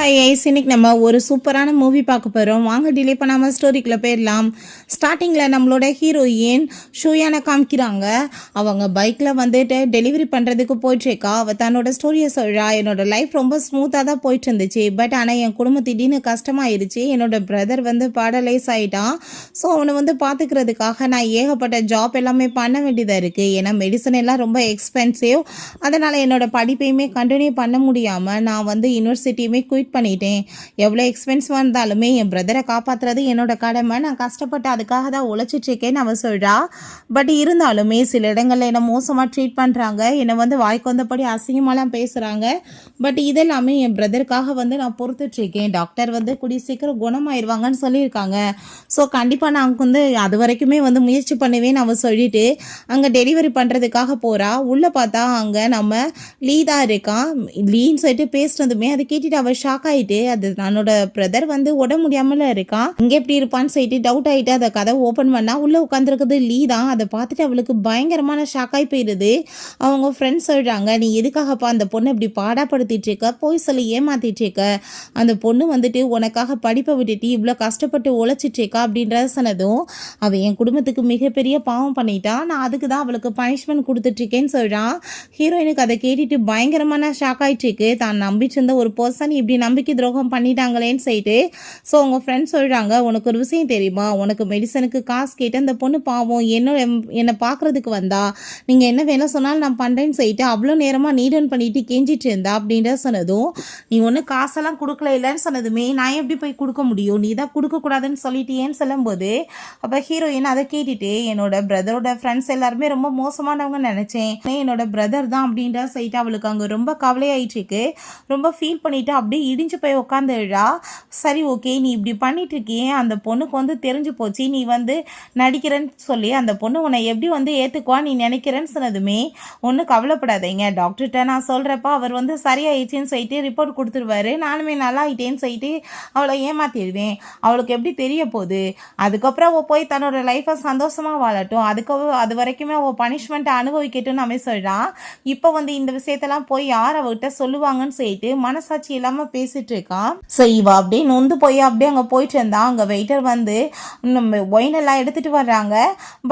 Hi ice, இன்னைக்கு நம்ம ஒரு சூப்பரான மூவி பார்க்க போகிறோம். வாங்க டிலே பண்ணாமல் ஸ்டோரிக்குள்ளே போயிடலாம். ஸ்டார்டிங்கில் நம்மளோட ஹீரோயின் ஷூயானை காமிக்கிறாங்க. அவங்க பைக்கில் வந்துட்டு டெலிவரி பண்ணுறதுக்கு போயிட்டுருக்கா. அவள் தன்னோட ஸ்டோரியை சொல்கிறா. என்னோட லைஃப் ரொம்ப ஸ்மூத்தாக தான் போயிட்டு இருந்துச்சு. பட் ஆனால் என் குடும்பம் திடீர்னு கஷ்டமாயிருச்சு. என்னோட பிரதர் வந்து பேரலைஸ் ஆகிட்டான். ஸோ அவனை வந்து பார்த்துக்கிறதுக்காக நான் ஏகப்பட்ட ஜாப் எல்லாமே பண்ண வேண்டியதாக இருக்குது. ஏன்னா மெடிசன் எல்லாம் ரொம்ப எக்ஸ்பென்சிவ். அதனால் என்னோட படிப்பையுமே கண்டினியூ பண்ண முடியாமல் நான் வந்து யூனிவர்சிட்டியுமே குயிட் பண்ணிட்டேன். எவ்வளோ எக்ஸ்பென்சிவாக இருந்தாலுமே என் பிரதரை காப்பாற்றுறது என்னோட கடமை. நான் கஷ்டப்பட்டு அதுக்காக தான் உழைச்சிட்ருக்கேன்னு அவள் சொல்கிறா. பட் இருந்தாலுமே சில இடங்களில் என்னை மோசமாக ட்ரீட் பண்ணுறாங்க. என்னை வந்து வாய்க்கு வந்தபடி அசிங்கமாலாம் பேசுகிறாங்க. பட் இதெல்லாமே என் பிரதருக்காக வந்து நான் பொறுத்துட்ருக்கேன். டாக்டர் வந்து கூடிய சீக்கிரம் குணமாயிருவாங்கன்னு சொல்லியிருக்காங்க. ஸோ கண்டிப்பாக நான் வந்து அது வரைக்குமே வந்து முயற்சி பண்ணுவேன்னு அவள் சொல்லிட்டு அங்கே டெலிவரி பண்ணுறதுக்காக போகிறா. உள்ளே பார்த்தா அங்கே நம்ம லீ தான் இருக்கான். லீன்னு சொல்லிட்டு பேசுனதுமே அதை கேட்டுட்டு அவள் ஷாக் ஆகிட்டு, அது தன்னோட பிரதர் வந்து உடம்பு முடியாமல் இருக்கான், இங்கே எப்படி இருப்பான்னு சொல்லிட்டு டவுட் ஆகிட்டு அதை கதை ஓப்பன் பண்ணால் உள்ளே உட்காந்துருக்குது லீ தான். அதை பார்த்துட்டு அவளுக்கு பயங்கரமான ஷாக் ஆகி போயிடுது. அவங்க ஃப்ரெண்ட்ஸ் சொல்கிறாங்க, நீ எதுக்காகப்பா அந்த பொண்ணை இப்படி பாடாப்படுத்திட்டு இருக்க, போய் சொல்லி ஏமாத்திட்டு இருக்க, அந்த பொண்ணு வந்துட்டு உனக்காக படிப்பை விட்டுட்டு இவ்வளோ கஷ்டப்பட்டு உழைச்சிட்டு இருக்கா அப்படின்றத சொன்னதும் அவள் என் குடும்பத்துக்கு மிகப்பெரிய பாவம் பண்ணிட்டா, நான் அதுக்கு தான் அவளுக்கு பனிஷ்மெண்ட் கொடுத்துட்ருக்கேன்னு சொல்கிறான். ஹீரோயினுக்கு அதை கேட்டுட்டு பயங்கரமான ஷாக் ஆகிட்டு இருக்கு. தான் நம்பிட்டு இருந்த ஒரு பர்சன் இப்படி நம்பிக்கை துரோகம் பண்ணிட்டாங்களேன்னு சொல்லிட்டு. ஸோ உங்கள் ஃப்ரெண்ட்ஸ் சொல்கிறாங்க, உனக்கு ஒரு விஷயம் தெரியுமா, உனக்கு மெடிசனுக்கு காசு கேட்டு அந்த பொண்ணு பாவம் என்னை பார்க்குறதுக்கு வந்தா, நீங்கள் என்ன வேலை சொன்னாலும் நான் பண்ணுறேன்னு சொல்லிட்டு அவ்வளோ நேரமாக நீடன் பண்ணிட்டு கெஞ்சிட்டு இருந்தா அப்படின்ற சொன்னதும், நீ ஒன்றும் காசெல்லாம் கொடுக்கல இல்லைன்னு சொன்னதுமே நான் எப்படி போய் கொடுக்க முடியும், நீ தான் கொடுக்கக்கூடாதுன்னு சொல்லிட்டேன்னு சொல்லும்போது அப்போ ஹீரோயின் அதை கேட்டுட்டு, என்னோட பிரதரோட ஃப்ரெண்ட்ஸ் எல்லாருமே ரொம்ப மோசமானவங்க நினச்சேன், என்னோட பிரதர் தான் அப்படின்ற சொல்லிட்டு அவளுக்கு அங்கே ரொம்ப கவலையாயிட்டு இருக்கு. ரொம்ப ஃபீல் பண்ணிட்டு அப்படியே இடிஞ்சு போய் உட்காந்துடுறா. சரி ஓகே, நீ இப்படி பண்ணிட்டு இருக்கியே, அந்த பொண்ணுக்கு வந்து தெரிஞ்சு போச்சு நீ வந்து நடிக்கிறேன்னு சொல்லி அந்த பொண்ணு உன்னை எப்படி வந்து ஏற்றுக்குவா நீ நினைக்கிறேன்னு சொன்னதுமே, ஒன்றும் கவலைப்படாதீங்க, டாக்டர்கிட்ட நான் சொல்கிறப்ப அவர் வந்து சரியாயிடுச்சின்னு சொல்லிட்டு ரிப்போர்ட் கொடுத்துருவாரு, நானுமே நல்லா ஆகிட்டேன்னு சொல்லிட்டு அவளை ஏமாற்றிடுவேன். அவளுக்கு எப்படி தெரிய போகுது, அதுக்கப்புறம் அவள் போய் தன்னோட லைஃப்பை சந்தோஷமாக வாழட்டும், அது வரைக்குமே அவள் பனிஷ்மெண்ட்டை அனுபவிக்கட்டும்னு அவன் சொல்கிறான். இப்போ வந்து இந்த விஷயத்தெல்லாம் போய் யார் அவகிட்ட சொல்லுவாங்கன்னு சொல்லிட்டு மனசாட்சி இல்லாமல் பேசிட்டு இருக்கான். ஸோ இவ அப்படியே நொந்து போய் அப்படியே அங்கே போயிட்டு இருந்தா. அங்கே வெயிட்டர் வந்து நம்ம ஒயின் எல்லாம் எடுத்துகிட்டு வர்றாங்க.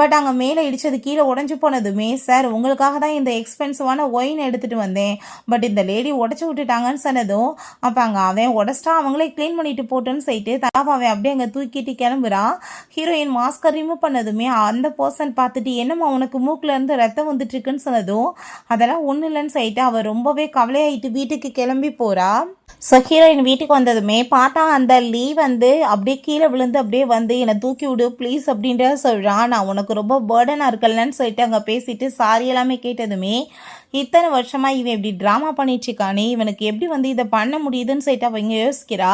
பட் அங்கே மேலே இடிச்சது கீழே உடஞ்சி போனதுமே, சார் உங்களுக்காக தான் இந்த எக்ஸ்பென்சிவான ஒயின் எடுத்துகிட்டு வந்தேன், பட் இந்த லேடி உடச்சி விட்டுட்டாங்கன்னு சொன்னதும் அப்போ அங்கே அவன் உடச்சிட்டா அவங்களே க்ளீன் பண்ணிட்டு போட்டோன்னு சொல்லிட்டு தலாவை அவன் அப்படியே அங்கே தூக்கிட்டு கிளம்புறான். ஹீரோயின் மாஸ்கை ரிமூவ் பண்ணதுமே அந்த பர்சன் பார்த்துட்டு, என்னம்மா உனக்கு மூக்கில் இருந்து ரத்தம் வந்துட்டு இருக்குன்னு சொன்னதும் அதெல்லாம் ஒன்றும் இல்லைன்னு சொல்லிட்டு அவள் ரொம்பவே கவலையாயிட்டு வீட்டுக்கு கிளம்பி போகிறா. ஸோ ஹீரோயின் வீட்டுக்கு வந்ததுமே பார்த்தா அந்த லீ வந்து அப்படியே கீழே விழுந்து அப்படியே வந்து என்னை தூக்கி விடு ப்ளீஸ் அப்படின்ற சொல்கிறான். நான் உனக்கு ரொம்ப பேர்டனாக இருக்கலன்னு சொல்லிட்டு அங்கே பேசிட்டு சாரி எல்லாமே கேட்டதுமே, இத்தனை வருஷமாக இவன் இப்படி ட்ராமா பண்ணிட்டுருக்கானே, இவனுக்கு எப்படி வந்து இதை பண்ண முடியுதுன்னு சொல்லிட்டு அவன் இங்கே யோசிக்கிறா.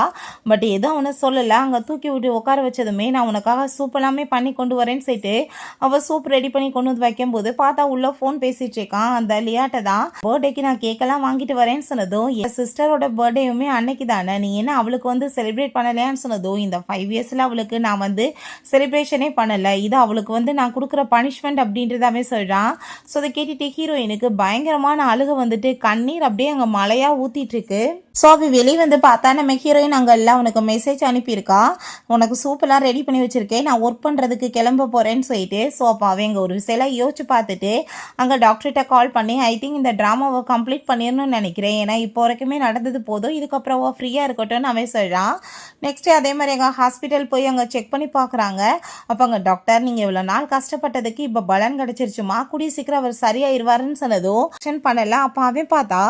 பட் எதுவும் அவனை சொல்லலை. அங்கே தூக்கி விட்டு உட்கார வச்சதுமே, நான் உனக்காக சூப் எல்லாமே பண்ணி கொண்டு வரேன்னு சொல்லிட்டு அவள் சூப் ரெடி பண்ணி கொண்டு வந்து வைக்கும்போது பார்த்தா உள்ள ஃபோன் பேசிகிட்டு இருக்கான். அந்த லியாட்டை தான். பர்த்டேக்கு நான் கேக்கெல்லாம் வாங்கிட்டு வரேன்னு சொன்னதும், என் சிஸ்டரோட பர்த்டேயுமே அன்னைக்கு தானே, நீ என்ன அவளுக்கு வந்து செலிப்ரேட் பண்ணலையான்னு சொன்னதும், இந்த 5 இயர்ஸில் அவளுக்கு நான் வந்து செலிப்ரேஷனே பண்ணலை, இது அவளுக்கு வந்து நான் கொடுக்குற பனிஷ்மெண்ட் அப்படின்றதாவே சொல்கிறான். ஸோ அதை கேட்டுட்டு ஹீரோயினுக்கு பயங்கரமான அழுக வந்துட்டு கண்ணீர் அப்படியே அங்கே மழையாக ஊற்றிட்டு இருக்கு. ஸோ அவள் வெளியே வந்து பார்த்தா நம்ம ஹீரோயின் அங்கே எல்லாம் உனக்கு மெசேஜ் அனுப்பியிருக்கா, உனக்கு சூப்பெல்லாம் ரெடி பண்ணி வச்சுருக்கேன், நான் ஒர்க் பண்ணுறதுக்கு கிளம்ப போகிறேன்னு சொல்லிட்டு. ஸோ அப்போ அவன் இங்கே ஒரு விஷயம் யோசிச்சு பார்த்துட்டு அங்கே டாக்டர்கிட்ட கால் பண்ணி, ஐ திங்க் இந்த ட்ராமாவை கம்ப்ளீட் பண்ணிடணும்னு நினைக்கிறேன், ஏன்னா இப்போ வரைக்குமே நடந்தது போதும், இதுக்கப்புறம் அவள் ஃப்ரீயாக இருக்கட்டும்னு அவன் சொல்கிறான். நெக்ஸ்ட்டு அதே மாதிரி எங்கள் ஹாஸ்பிட்டல் போய் அங்கே செக் பண்ணி பார்க்குறாங்க. அப்போ அங்கே டாக்டர், நீங்கள் இவ்வளோ நாள் கஷ்டப்பட்டதுக்கு இப்போ பலன் கிடச்சிருச்சுமா, கூடிய சீக்கிரம் அவர் சரியாயிருவாருன்னு சொன்னதும் பண்ணலை. அப்போ அவன் பார்த்தா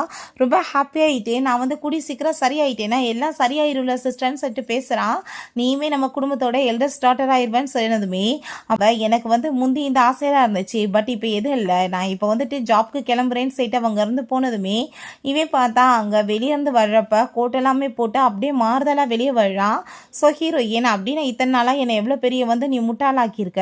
ரொம்ப ஹாப்பியாகிட்டு, நான் வந்து கூடிய சீக்கிரம் சரியாயிட்டேன்னா எல்லாம் சரியாயிருல சிஸ்டர்ன்னு சொல்லிட்டு பேசுகிறான். நீயுமே நம்ம குடும்பத்தோட எல்டஸ்ட் டாட்டர் ஆயிடுவேன்னு சொன்னதுமே, அவள் எனக்கு வந்து முந்தி இந்த ஆசையாக இருந்துச்சு, பட் இப்போ எதுவும் இல்லை, நான் இப்போ வந்துட்டு ஜாப்க்கு கிளம்புறேன்னு சொல்லிட்டு அவங்க இருந்து போனதுமே இவன் பார்த்தா அங்கே வெளியேருந்து வர்றப்ப கோட்டெல்லாமே போட்டு அப்படியே மாறுதலாக வெளியே வர்றான். ஸோ ஹீரோயின், அப்படின்னு இத்தனை நாளாக என்னை எவ்வளோ பெரிய வந்து நீ முட்டாளாக்கியிருக்க,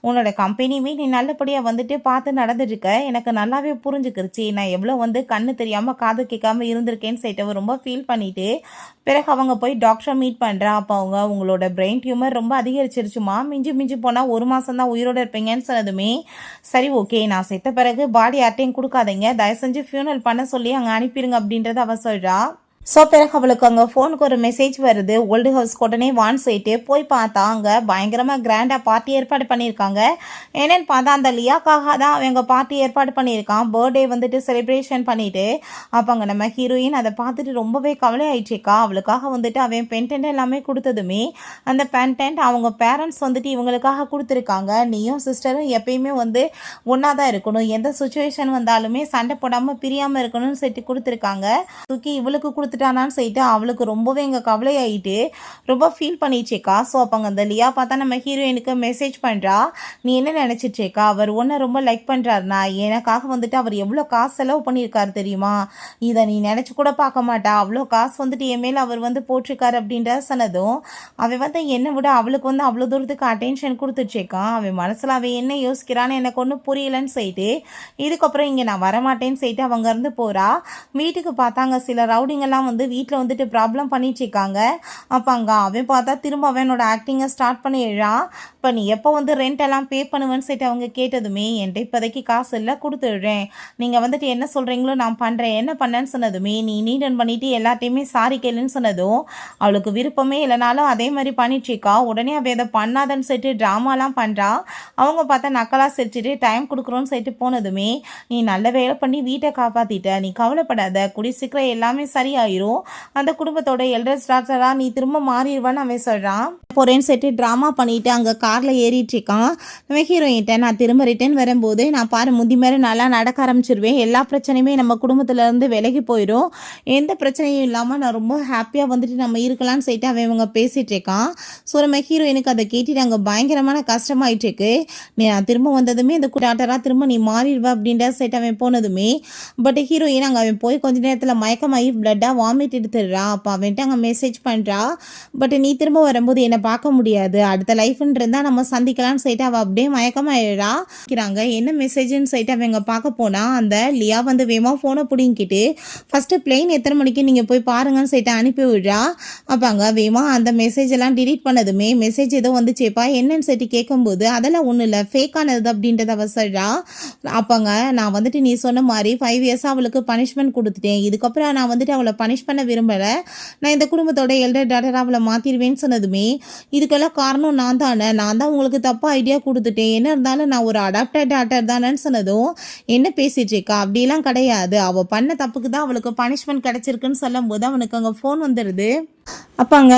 உன்னோட கம்பெனியுமே நீ நல்லபடியாக வந்துட்டு பார்த்து நடந்துருக்க, எனக்கு நல்லாவே புரிஞ்சுக்கிருச்சு, நான் எவ்வளோ வந்து கண்ணு தெரியாமல் காது கேட்காம இருந்திருக்கேன்னு சொல்லிட்டு ரொம்ப ஃபீல் பண்ணிட்டு பிறகு அவங்க போய் டாக்டரை மீட் பண்ணுறா. அப்போ உங்களோட பிரெயின் டியூமர் ரொம்ப அதிகரிச்சிருச்சுமா, மிஞ்சி போனால் 1 மாதம் தான் உயிரோடு இருப்பீங்கன்னு சொன்னதுமே, சரி ஓகே, நான் செத்த பிறகு பாடி யார்ட்டையும் கொடுக்காதீங்க, தயவு செஞ்சு ஃபியூனல் பண்ண சொல்லி அங்கே அனுப்பிடுங்க அப்படின்றத அவ சொல்கிறா. ஸோ பிறகு அவளுக்கு அங்கே ஃபோனுக்கு ஒரு மெசேஜ் வருது. ஓல்டு ஹவுஸ்க்கு உடனே வான்னு சொல்லிட்டு போய் பார்த்தா அங்கே பயங்கரமாக கிராண்டாக பார்ட்டி ஏற்பாடு பண்ணியிருக்காங்க. என்னென்னு பார்த்தா அந்த லியாக்காக தான் அவங்க பார்ட்டி ஏற்பாடு பண்ணியிருக்கான். பர்த்டே வந்துட்டு செலிப்ரேஷன் பண்ணிவிட்டு அப்போ அங்கே நம்ம ஹீரோயின் அதை பார்த்துட்டு ரொம்பவே கவலை ஆயிடுச்சுக்கா. அவளுக்காக வந்துட்டு அவன் பென்டென்ட் எல்லாமே கொடுத்ததுமே அந்த பென்டென்ட் அவங்க பேரண்ட்ஸ் வந்துட்டு இவங்களுக்காக கொடுத்துருக்காங்க. நீயும் சிஸ்டரும் எப்பயுமே வந்து ஒன்றா தான் இருக்கணும், எந்த சுச்சுவேஷன் வந்தாலுமே சண்டை போடாமல் பிரியாமல் இருக்கணும்னு சொல்லிட்டு கொடுத்துருக்காங்க. தூக்கி இவளுக்கு கொடுத்துட்டானான்னு சொல்லிட்டு அவளுக்கு ரொம்பவே இங்கே கவலையாயிட்டு ரொம்ப ஃபீல் பண்ணிச்சேக்கா. ஸோ அப்போ அங்கே அந்த லியா பார்த்தா நம்ம ஹீரோயினுக்கு மெசேஜ் பண்ணுறா. நீ என்ன நினச்சிட்ருக்கா, அவர் ஒன்றை ரொம்ப லைக் பண்ணுறாருனா, எனக்காக வந்துட்டு அவர் எவ்வளோ காசு செலவு பண்ணியிருக்காரு தெரியுமா, இதை நீ நினச்சி கூட பார்க்க மாட்டா, அவ்வளோ காசு வந்துட்டு என் மேலே அவர் வந்து போட்டிருக்காரு அப்படின்ற சொன்னதும் அவன் வந்து என்னை விட அவளுக்கு வந்து அவ்வளோ தூரத்துக்கு அட்டென்ஷன் கொடுத்துட்ருக்கான். அவன் மனசில் அவன் என்ன யோசிக்கிறான்னு எனக்கு ஒன்றும் புரியலன்னு சொல்லிட்டு இதுக்கப்புறம் இங்கே நான் வரமாட்டேன்னு சொல்லிட்டு அவங்க இருந்து போகிறா. வீட்டுக்கு பார்த்தாங்க சில ரவுடிங்கெல்லாம் வந்து வீட்டில் வந்துட்டு ப்ராப்ளம் பண்ணிட்டுருக்காங்க. அப்போ அங்கே அவன் பார்த்தா திரும்ப அவனோட ஆக்டிங்கை ஸ்டார்ட் பண்ணிடுறான். இப்போ நீ எப்போ வந்து ரெண்ட் எல்லாம் பே பண்ணுவேன்னு சொல்லிட்டு அவங்க கேட்டதுமே என்கிட்ட இப்போதைக்கு காசு இல்லை, கொடுத்துடுறேன், நீங்கள் வந்துட்டு என்ன சொல்கிறீங்களோ நான் பண்ணுறேன், என்ன பண்ணேன்னு சொன்னதுமே நீ நீடன் பண்ணிவிட்டு எல்லாத்தையுமே சாரி கேளுன்னு சொன்னதும் அவளுக்கு விருப்பமே இல்லைனாலும் அதே மாதிரி பண்ணிட்டுருக்கா. உடனே அவள் அதை பண்ணாதன்னு சொல்லிட்டு ட்ராமாலாம் பண்ணுறா. அவங்க பார்த்தா நக்கலாக சிரிச்சுட்டு டைம் கொடுக்குறோன்னு சொல்லிட்டு போனதுமே நீ நல்ல வேலை பண்ணி வீட்டை காப்பாற்றிட்ட, நீ கவலைப்படாத, குடி சீக்கிரம் எல்லாமே சரியாயிரும், அந்த குடும்பத்தோட எல்டர்ஸ் டாக்டரா நீ திரும்ப மாறிடுவான்னு அவன் சொல்கிறான். போகிறேன்னு சொல்லிட்டு ட்ராமா பண்ணிவிட்டு அங்கே காரில் ஏறிட்டுருக்கான். நம்ம ஹீரோயின்ட்ட நான் திரும்ப ரிட்டர்ன் வரும்போது நான் பாரு முந்தி மாதிரி நல்லா நடக்க ஆரம்பிச்சிருவேன், எல்லா பிரச்சனையுமே நம்ம குடும்பத்துலேருந்து விலகி போயிடும், எந்த பிரச்சனையும் இல்லாமல் நான் ரொம்ப ஹாப்பியாக வந்துட்டு நம்ம இருக்கலாம்னு சொல்லிட்டு அவன் இவங்க பேசிகிட்டு இருக்கான். ஸோ நம்ம ஹீரோயினுக்கு அதை கேட்டுட்டு அங்கே பயங்கரமான கஷ்டமாயிட்டுருக்கு. நான் திரும்ப வந்ததுமே இந்த டாக்டராக திரும்ப நீ மாறிடுவா அப்படின்ற சொல்லிட்டு அவன் போனதுமே பட் ஹீரோயின் அங்கே அவன் போய் கொஞ்ச நேரத்தில் மயக்கமாகி பிளட்டாக வாமிட் எடுத்துடுறான். அப்போ அவன்ட்டு அங்கே மெசேஜ் பண்ணுறா. பட் நீ திரும்ப வரும்போது என்னை பார்க்க முடியாது, அடுத்த லைஃப்ன்னு இருந்தால் நம்ம சந்திக்கலாம்னு சொல்லிட்டு அவள் அப்படியே மயக்கமாயிடுறா. என்ன மெசேஜ்னு சொல்லிட்டு அவங்க பார்க்க போனால் அந்த லியா வந்து வேகமாக ஃபோனை பிடிங்கிட்டு ஃபஸ்ட்டு பிளெயின் எத்தனை மணிக்கு நீங்கள் போய் பாருங்கன்னு சொல்லிட்டு அனுப்பி விடுறா. அப்போ அங்கே வேகமாக அந்த மெசேஜ் எல்லாம் டிலீட் பண்ணதுமே மெசேஜ் ஏதோ வந்துச்சேப்பா என்னன்னு சொல்லிட்டு கேட்கும்போது அதெல்லாம் ஒன்றும் இல்லை ஃபேக்கானது அப்படின்றத அவள் சொல்கிறா. அப்போங்க நான் வந்துட்டு நீ சொன்ன மாதிரி 5 இயர்ஸாக அவளுக்கு பனிஷ்மெண்ட் கொடுத்துட்டேன், இதுக்கப்புறம் நான் வந்துட்டு அவளை பனிஷ் பண்ண விரும்பலை, நான் இந்த குடும்பத்தோட எல்டர் டாட்டர் அவளை மாற்றிடுவேன்னு சொன்னதுமே இதுக்கெல்லாம் காரணம் நான் தானே, நான் தான் உங்களுக்கு தப்பாக ஐடியா கொடுத்துட்டேன், என்ன இருந்தாலும் நான் ஒரு அடாப்டட் டாட்டர் தானேன்னு சொன்னதும் என்ன பேசிட்டு இருக்கா, அப்படிலாம் கிடையாது, அவள் பண்ண தப்புக்கு தான் அவளுக்கு பனிஷ்மெண்ட் கிடைச்சிருக்குன்னு சொல்லும் போது அவனுக்கு அங்கே ஃபோன் வந்துடுது. அப்பாங்க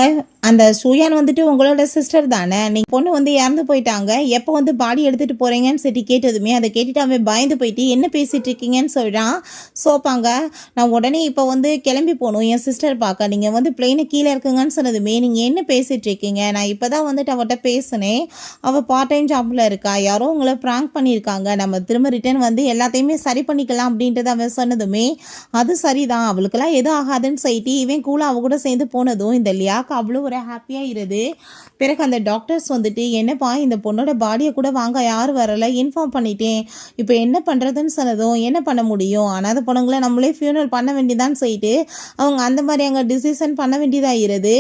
அந்த சூயான் வந்துட்டு உங்களோட சிஸ்டர் தானே, நீங்கள் பொண்ணு வந்து இறந்து போயிட்டாங்க, எப்போ வந்து பாடி எடுத்துகிட்டு போகிறீங்கன்னு சொல்லி கேட்டதுமே அதை கேட்டுட்டு அவன் பயந்து போயிட்டு என்ன பேசிகிட்டு இருக்கீங்கன்னு சொல்கிறான். சோப்பாங்க நான் உடனே இப்போ வந்து கிளம்பி போகணும் என் சிஸ்டர் பார்க்க, நீங்கள் வந்து பிளெயினை கீழே இருக்குங்கன்னு சொன்னதுமே நீங்கள் என்ன பேசிகிட்டு இருக்கீங்க, நான் இப்போ தான் வந்துட்டு அவட்ட பேசினேன், அவள் பார்ட் டைம் ஜாப்பில் இருக்கா, யாரோ உங்களை ப்ராங்க் பண்ணியிருக்காங்க, நம்ம திரும்ப ரிட்டர்ன் வந்து எல்லாத்தையுமே சரி பண்ணிக்கலாம் அப்படின்றது அவன் சொன்னதுமே அது சரிதான், அவளுக்கெல்லாம் எதுவும் ஆகாதுன்னு சொல்லிட்டு இவன் கூட அவ கூட சேர்ந்து போனதும் இந்த லியாக்கு அவ்வளோ ஒரு ஹாப்பியாக இருது. பிறகு அந்த டாக்டர்ஸ் வந்துட்டு என்னப்பா இந்த பொண்ணோட பாடியை கூட வாங்க யாரும் வரலை, இன்ஃபார்ம் பண்ணிட்டேன், இப்போ என்ன பண்ணுறதுன்னு சொன்னதும் என்ன பண்ண முடியும், அனாதை பொண்ணுங்களை நம்மளே ஃபியூனல் பண்ண வேண்டியதான்னு சொல்லிட்டு அவங்க அந்த மாதிரி அங்கே டிசிஷன் பண்ண வேண்டியதாகிறது.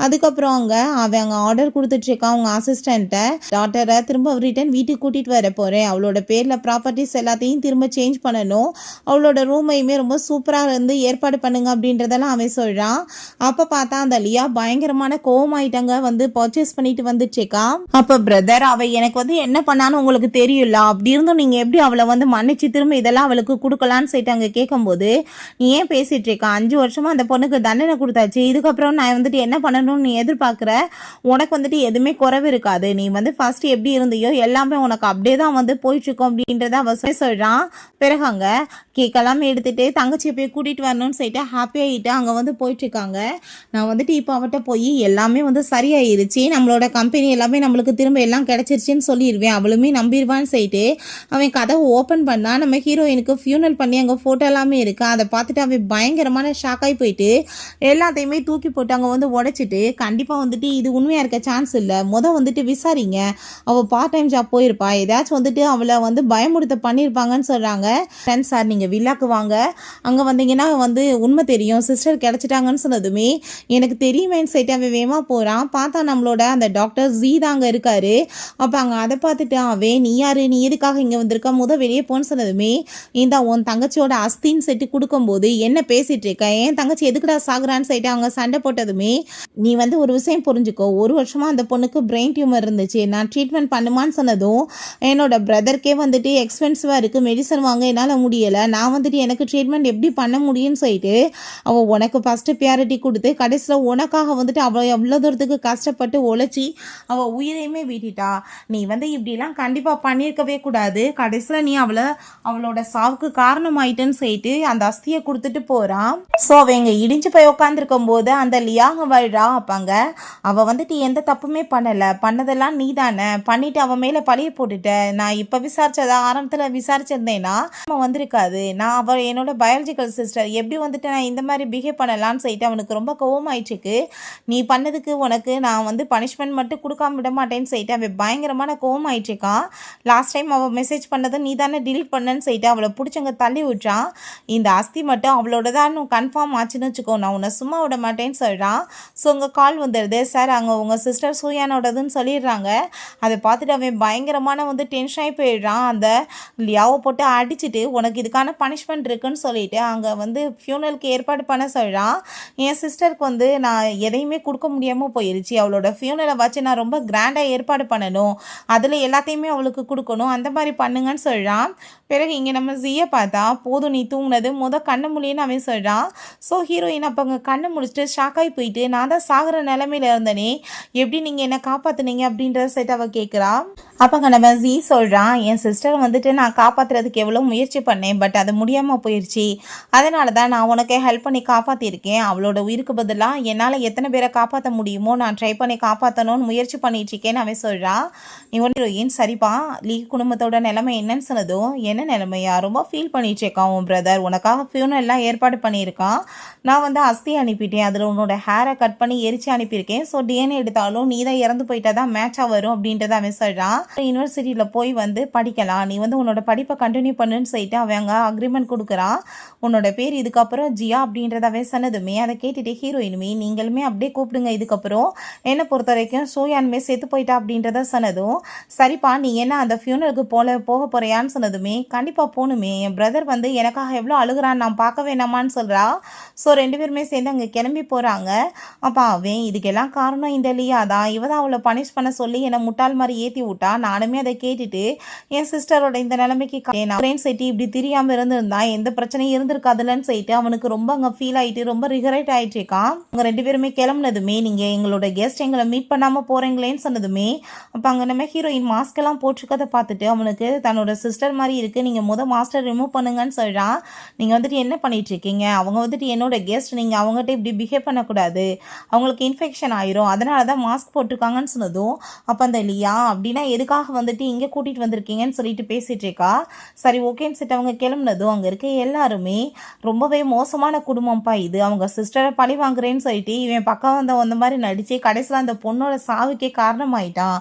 அதுக்கப்புறம் அவங்க ஆர்டர் கொடுத்துட்ருக்கான் அவங்க அசிஸ்டண்ட்டை, டாக்டரை திரும்ப ரிட்டர்ன் வீட்டுக்கு கூட்டிகிட்டு வர போகிறேன், அவளோட பேரில் ப்ராப்பர்ட்டிஸ் எல்லாத்தையும் திரும்ப சேஞ்ச் பண்ணணும், அவளோட ரூமையுமே ரொம்ப சூப்பராக இருந்து ஏற்பாடு பண்ணுங்க அப்படின்றதெல்லாம் அவன் சொல்கிறான். அப்போ பார்த்தா அந்த லியா பயங்கரமான கோவமாயிட்டாங்க வந்து பர்ச்சேஸ் பண்ணிட்டு வந்துச்சேக்கா. அப்போ பிரதர் அவ எனக்கு வந்து என்ன பண்ணான்னு உங்களுக்கு தெரியல, அப்படி இருந்தும் நீங்க எப்படி அவளை வந்து மன்னிச்சு திரும்ப இதெல்லாம் அவளுக்கு கொடுக்கலான்னு சொல்லிட்டு அங்கே கேட்கும்போது நீ ஏன் பேசிட்டு இருக்கா, 5 வருஷமா அந்த பொண்ணுக்கு தண்டனை கொடுத்தாச்சு, இதுக்கப்புறம் நான் வந்துட்டு என்ன பண்ணணும்னு நீ எதிர்பார்க்குற, உனக்கு வந்துட்டு எதுவுமே குறைவு இருக்காது, நீ வந்து ஃபர்ஸ்ட் எப்படி இருந்தியோ எல்லாமே உனக்கு அப்படியே தான் வந்து போயிட்டு இருக்கோம் அப்படின்றத அவ சொல்றான். பிறகு அங்க கேக்கெல்லாம் எடுத்துட்டு தங்கச்சியை போய் கூட்டிட்டு வரணும்னு சொல்லிட்டு ஹாப்பியாகிட்டு அங்கே வந்து போயிட்டு இருக்காங்க. நான் வந்துட்டு இப்போ அவட்ட போய் எல்லாமே வந்து சரியாயிருச்சு, நம்மளோட கம்பெனி எல்லாமே நம்மளுக்கு திரும்ப எல்லாம் கிடச்சிருச்சின்னு சொல்லிடுவேன், அவளுமே நம்பிடுவான்னு சொல்லிட்டு அவன் கதவை ஓப்பன் பண்ணா நம்ம ஹீரோயினுக்கு ஃபியூனல் பண்ணி அங்கே ஃபோட்டோ எல்லாமே இருக்கு. அதை பார்த்துட்டு அவன் பயங்கரமான ஷாக்காகி போயிட்டு எல்லாத்தையுமே தூக்கி போட்டு அங்கே வந்து உடைச்சிட்டு கண்டிப்பாக வந்துட்டு இது உண்மையாக இருக்க சான்ஸ் இல்லை, வந்துட்டு விசாரிங்க, அவள் பார்ட் டைம் ஜாப் போயிருப்பா, ஏதாச்சும் வந்துட்டு அவளை வந்து பயமுடுத்த பண்ணியிருப்பாங்கன்னு சொல்கிறாங்க. ஃப்ரெண்ட்ஸ் சார் நீங்கள் வில்லாக்கு வாங்க, அங்கே வந்தீங்கன்னா வந்து உண்மை தெரியும், சிஸ்டர் கிடச்சிட்டாங்கன்னு சொன்னதுமே எனக்கு தெரியுமேன்னு சொல்லிட்டு அவன் வேகமாக போகிறான். பார்த்தா நம்மளோட அந்த டாக்டர் ஜீ தாங்க இருக்காரு. அப்போ அங்கே அதை பார்த்துட்டு அவன் நீ யாரு, நீ எதுக்காக இங்கே வந்திருக்க, வெளியே போன்னு சொன்னதுமே இந்த உன் தங்கச்சியோட அஸ்தின்னு செட்டு கொடுக்கும்போது என்ன பேசிட்டு இருக்க, என் தங்கச்சி எதுக்குடா சாகுறான்னு சொல்லிட்டு அவங்க சண்டை போட்டதுமே நீ ஒரு விஷயம் புரிஞ்சுக்கோ, 1 வருஷமா அந்த பொண்ணுக்கு பிரெயின் டியூமர் இருந்துச்சு, நான் ட்ரீட்மெண்ட் பண்ணுமான்னு சொன்னதும் என்னோட பிரதருக்கே எக்ஸ்பென்சிவாக இருக்குது, மெடிசன் வாங்க என்னால் முடியலை, நான் எனக்கு ட்ரீட்மெண்ட் எப்படி பண்ண முடியும்னு சொல்லிட்டு அவள் உனக்கு ஃபஸ்ட்டு ப்ரியாரிட்டி கொடுத்து கடைசியில் உனக்காக அவள் எவ்வளோ தூரத்துக்கு கஷ்டப்பட்டு உழைச்சி அவள் உயிரையுமே வீட்டிட்டா. நீ இப்படிலாம் கண்டிப்பாக பண்ணியிருக்கவே கூடாது, கடைசியில் நீ அவளோட சாவுக்கு காரணமாயிட்டுன்னு சொல்லிட்டு அந்த அஸ்தியை கொடுத்துட்டு போகிறான். ஸோ அவங்க இடிஞ்சு போய் உட்காந்துருக்கும் போது அந்த லியாக வாழ்றா. அப்பாங்க அவள் எந்த தப்புமே பண்ணலை, பண்ணதெல்லாம் நீ தானே பண்ணிட்டு அவன் மேலே பழிய போட்டுட்ட, நான் இப்போ விசாரிச்சதா ஆரம்பத்தில் விசாரிச்சிருந்தேன்னா அவன் வந்திருக்காது, நான் அவள் என்னோட பயாலஜிக்கல் சிஸ்டர், எப்படி நான் இந்த மாதிரி பிஹேவ் பண்ணலான்னு சொல்லிட்டு அவனுக்கு ரொம்ப கோவமாயிடுச்சுக்கு, நீ பண்ணதுக்கு உனக்கு நான் பனிஷ்மெண்ட் மட்டும் கொடுக்காம விட மாட்டேன்னு சொல்லிட்டு அவன் பயங்கரமான கோவமாயிடுச்சுக்கான். லாஸ்ட் டைம் அவள் மெசேஜ் பண்ணதை நீ தானே டிலீட் பண்ணன்னு சொல்லிட்டு அவளை பிடிச்சவங்க தள்ளி விட்டான். இந்த அஸ்தி மட்டும் அவளோட தான் கன்ஃபார்ம் ஆச்சுன்னு வச்சுக்கோ, நான் உன்னை சும்மா விட மாட்டேன்னு சொல்கிறான். ஸோ உங்கள் கால் வந்துடுது, சார் அங்கே உங்கள் சிஸ்டர் சூயானோடதுன்னு சொல்லிடுறாங்க. அதை பார்த்துட்டு அவன் பயங்கரமான டென்ஷன் ஆகி போயிடுறான். அந்த லியாவை போட்டு அடிச்சுட்டு உனக்கு இதுக்கான பனிஷ்மெண்ட் இருக்குன்னு சொல்லிட்டு அங்கே ஃபியூனலுக்கு ஏற்பாடு பண்ண சொல்கிறான். என் சிஸ்டருக்கு நான் எதையுமே கொடுக்க முடியாமல் போயிடுச்சு, அவளோட ஃபியூனலை வச்சு நான் ரொம்ப கிராண்டாக ஏற்பாடு பண்ணணும், அதில் எல்லாத்தையுமே அவளுக்கு கொடுக்கணும், அந்த மாதிரி பண்ணுங்கன்னு சொல்கிறான். பிறகு இங்கே நம்ம ஜியை பார்த்தா போதும் நீ தூங்கினது கண்ணை மொழின்னு அவன் சொல்கிறான். ஸோ ஹீரோயின் அப்போ அங்கே கண்ணை முடிச்சுட்டு ஷாக்காகி போயிட்டு நான் தான் சாகிற நிலைமையில இருந்தேனே, எப்படி நீங்கள் என்னை காப்பாற்றுனீங்க அப்படின்றத செட் அவள் கேட்குறா. அப்போ அங்கே நம்ம ஜி சொல்கிறான், என் சிஸ்டர் நான் காப்பாற்றுறதுக்கு எவ்வளோ முயற்சி பண்ணேன், பட் அது முடியாமல் போயிடுச்சு, அதனால தான் நான் உனக்கு ஹெல்ப் பண்ணி காப்பாற்றிருக்கேன், அவளோட உயிருக்கு பதிலாக என்னால் எத்தனை பேரை காப்பாற்ற முடியுமோ நான் ட்ரை பண்ணி காப்பாற்றணும்னு முயற்சி பண்ணிட்டுருக்கேன்னு அவன் சொல்கிறான். நீ ஹீரோயின் சரிப்பா லீ குடும்பத்தோட நிலைமை என்னன்னு சொன்னதும் என்ன நிலைமையா, ரொம்ப ஃபீல் பண்ணிட்டு இருக்கான் உன் பிரதர், உனக்காக ஃபியூனல்லாம் ஏற்பாடு பண்ணியிருக்கான், நான் அஸ்தி அனுப்பிட்டேன், அதில் உன்னோட ஹேரை கட் பண்ணி எரிச்சு அனுப்பியிருக்கேன், ஸோ டிஎன்ஏ எடுத்தாலும் நீ தான் இறந்து போயிட்டா தான் மேட்சாக வரும் அப்படின்றத அவன் சொல்கிறான். யூனிவர்சிட்டியில் போய் படிக்கலாம், நீ உன்னோட படிப்பை கண்டினியூ பண்ணுன்னு சொல்லிட்டு அவங்க அக்ரிமெண்ட் கொடுக்குறான். உன்னோட பேர் இதுக்கப்புறம் ஜியா அப்படின்றத அவன் சொன்னதுமே அதை கேட்டுட்டு ஹீரோயினுமே நீங்களுமே அப்படியே கூப்பிடுங்க, இதுக்கப்புறம் என்னை பொறுத்த வரைக்கும் சூயானுமே செத்து போயிட்டா அப்படின்றத சொன்னதும் சரிப்பா நீ என்ன அந்த ஃபியூனலுக்கு போக போறியான்னு சொன்னதுமே கண்டிப்பாக போகணுமே, என் பிரதர் எனக்காக எவ்வளோ அழுகிறான்னு நான் பார்க்க வேணாமான்னு சொல்கிறா. ஸோ 2 பேருமே சேர்ந்து அங்கே கிளம்பி போகிறாங்க. அப்போ அவன் இதுக்கெல்லாம் காரணம் இந்த லியா தான், இவ தான் அவளை பனிஷ் பண்ண சொல்லி என்னை முட்டாள் மாதிரி ஏற்றி விட்டா, நானுமே அதை கேட்டுட்டு என் சிஸ்டரோட இந்த நிலைமைக்கு ஃப்ரெண்ட்ஸ் செட்டி இப்படி தெரியாமல் இருந்திருந்தா எந்த பிரச்சனையும் இருந்திருக்காதுலன்னு சொல்லிட்டு அவனுக்கு ரொம்ப அங்கே ஃபீல் ஆகிட்டு ரொம்ப ரிகரெட் ஆகிட்டுருக்கான். அவங்க 2 பேருமே கிளம்புனதுமே நீங்கள் எங்களோட கெஸ்ட் எங்களை மீட் பண்ணாமல் போகிறீங்களேன்னு சொன்னதுமே அப்போ அங்கே நம்ம ஹீரோயின் மாஸ்கெல்லாம் போட்டிருக்கதை பார்த்துட்டு அவனுக்கு தன்னோட சிஸ்டர் மாதிரி இருக்குது, நீங்கள் மாஸ்டர் ரிமூவ் பண்ணுங்கன்னு சொல்கிறான். நீங்கள் என்ன பண்ணிட்டு இருக்கீங்க, அவங்க என்னோட கெஸ்ட், நீங்கள் அவங்ககிட்ட இப்படி பிஹேவ் பண்ணக்கூடாது, அவங்களுக்கு இன்ஃபெக்ஷன் ஆயிரும், அதனால தான் மாஸ்க் போட்டிருக்காங்கன்னு சொன்னதும் அப்போ அந்த லியா அப்படின்னா எதுக்காக இங்கே கூட்டிகிட்டு வந்திருக்கீங்கன்னு சொல்லிட்டு பேசிகிட்டு இருக்கா. சரி ஓகேன்னு சொல்லிட்டு அவங்க கிளம்புனதும் அங்கே இருக்க எல்லாருமே ரொம்பவே மோசமான குடும்பம்ப்பா இது, அவங்க சிஸ்டரை பழி வாங்குறேன்னு சொல்லிட்டு இவன் பக்கம் அந்த மாதிரி நடித்து கடைசியில் அந்த பொண்ணோட சாவுக்கே காரணமாயிட்டான்,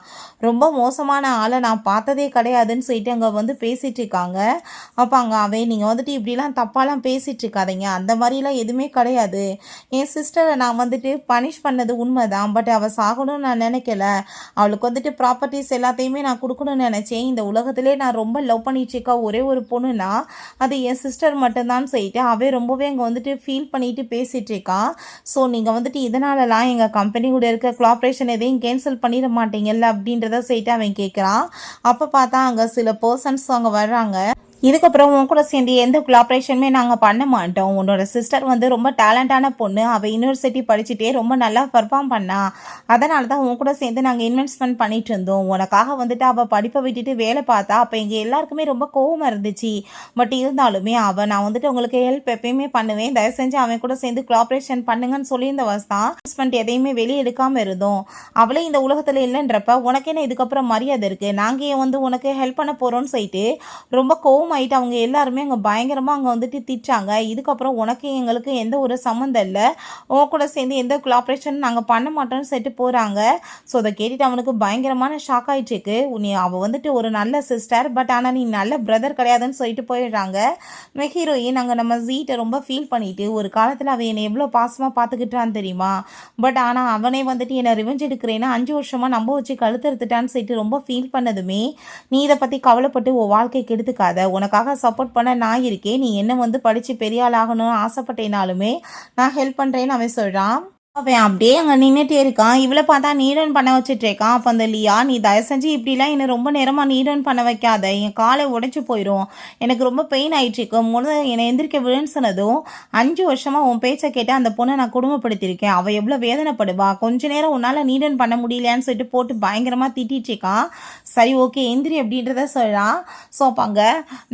ரொம்ப மோசமான ஆளை நான் பார்த்ததே கிடையாதுன்னு சொல்லிட்டு அங்கே பேசிகிட்டு இருக்காங்க. அப்போ அங்கே அவன் நீங்கள் இப்படிலாம் தப்பாலாம் பேசிகிட்டு இருக்காதீங்க, அந்த மாதிரிலாம் எதுவுமே கிடையாது, என் சிஸ்டரை நான் பனிஷ் பண்ணது உண்மைதான், பட் அவள் சாகணும்னு நான் நினைக்கல, அவளுக்கு ப்ராப்பர்ட்டிஸ் எல்லாத்தையுமே நான் கொடுக்கணும்னு நினச்சேன், இந்த உலகத்திலே நான் ரொம்ப லவ் பண்ணிட்டு இருக்க ஒரே ஒரு பொண்ணுனா அது என் சிஸ்டர் மட்டும்தான் சொல்லிட்டு அவன் ரொம்பவே அங்கே ஃபீல் பண்ணிட்டு பேசிகிட்டு இருக்கான். ஸோ நீங்கள் இதனாலலாம் எங்கள் கம்பெனி கூட இருக்க கொலாபரேஷன் எதையும் கேன்சல் பண்ணிட மாட்டீங்கல்ல அப்படின்றத சொல்லிட்டு அவன் கேட்குறான். அப்போ பார்த்தா அங்கே சில பர்சன்ஸ் அங்கே வர்றாங்க. இதுக்கப்புறம் உன் கூட சேர்ந்து எந்த கொலாபரேஷனுமே நாங்கள் பண்ண மாட்டோம், உன்னோட சிஸ்டர் ரொம்ப டேலண்டான பொண்ணு, அவள் யூனிவர்சிட்டி படிச்சுட்டே ரொம்ப நல்லா பர்ஃபார்ம் பண்ணா, அதனால தான் உன் கூட சேர்ந்து நாங்கள் இன்வெஸ்ட்மெண்ட் பண்ணிட்டு இருந்தோம், உனக்காக அவள் படிப்பை விட்டுட்டு வேலை பார்த்தா அப்போ எங்கள் எல்லாருக்குமே ரொம்ப கோவமாக இருந்துச்சு, பட் இருந்தாலுமே நான் உங்களுக்கு ஹெல்ப் எப்பயுமே பண்ணுவேன், தயவு செஞ்சு அவன் கூட சேர்ந்து கொலாபரேஷன் பண்ணுங்கன்னு சொல்லியிருந்த தான் இன்வெஸ்ட்மெண்ட் எதையுமே வெளியே எடுக்காமல் இருந்தோம், அவளே இந்த உலகத்தில் இல்லைன்றப்ப உனக்கு என்ன இதுக்கப்புறம் மரியாதை இருக்குது, நாங்கள் உனக்கு ஹெல்ப் பண்ண போகிறோன்னு சொல்லிட்டு ரொம்ப கோவம் கோவமாயிட்டு அவங்க எல்லாருமே அங்கே பயங்கரமாக அங்கே வந்துட்டு திட்டாங்க. இதுக்கப்புறம் உனக்கு எங்களுக்கு எந்த ஒரு சம்மந்தம் இல்லை, உன் கூட சேர்ந்து எந்த கொலாபரேஷன் நாங்கள் பண்ண மாட்டோம்னு சொல்லிட்டு போகிறாங்க. ஸோ அதை கேட்டுட்டு அவனுக்கு பயங்கரமான ஷாக் ஆகிட்டுருக்கு. நீ அவள் வந்துட்டு ஒரு நல்ல சிஸ்டர், பட் ஆனால் நீ நல்ல பிரதர் கிடையாதுன்னு சொல்லிட்டு போயிடுறாங்க. ஹீரோயின் அங்கே நம்ம ஜீட்டை ரொம்ப ஃபீல் பண்ணிட்டு, ஒரு காலத்தில் அவன் என்னை எவ்வளோ பாசமாக பார்த்துக்கிட்டான்னு தெரியுமா, பட் ஆனால் அவனே வந்துட்டு என்னை ரிவெஞ்ச் எடுக்கிறேன்னா 5 வருஷமாக நம்ப வச்சு கழுத்தறுத்துட்டான்னு சொல்லிட்டு ரொம்ப ஃபீல் பண்ணதுமே, நீ இதை பற்றி கவலைப்பட்டு உன் வாழ்க்கைக்கு எடுத்துக்காத, உனக்காக சப்போர்ட் பண்ண நான் இருக்கேன், நீ என்ன வந்து படித்து பெரிய ஆள் ஆகணும்னு ஆசைப்பட்டேனாலுமே நான் ஹெல்ப் பண்ணுறேன்னு அவன் சொல்கிறான். அவன் அப்படியே அங்கே நின்றுட்டே இருக்கான். இவளை பார்த்தா நீடன் பண்ண வச்சுட்டு இருக்கான். அப்போ அந்த லியா, நீ தயவு செஞ்சு இப்படிலாம் என்னை ரொம்ப நேரமாக நீடன் பண்ண வைக்காத, என் காலை உடைச்சி போயிடும், எனக்கு ரொம்ப பெயின் ஆகிட்டுருக்கு, என்னை எந்திரிக்க விழுன்னு சொன்னதும் 5 வருஷமாக உன் பேச்சை கேட்டு அந்த பொண்ணை நான் குடும்பப்படுத்தியிருக்கேன், அவள் எவ்வளோ வேதனைப்படுவா, கொஞ்ச நேரம் உன்னால் நீடன் பண்ண முடியலையான்னு சொல்லிட்டு போட்டு பயங்கரமாக திட்டிட்டு இருக்கான். சரி ஓகே எந்திரி அப்படின்றத சொல்கிறான். ஸோ அப்போ அங்கே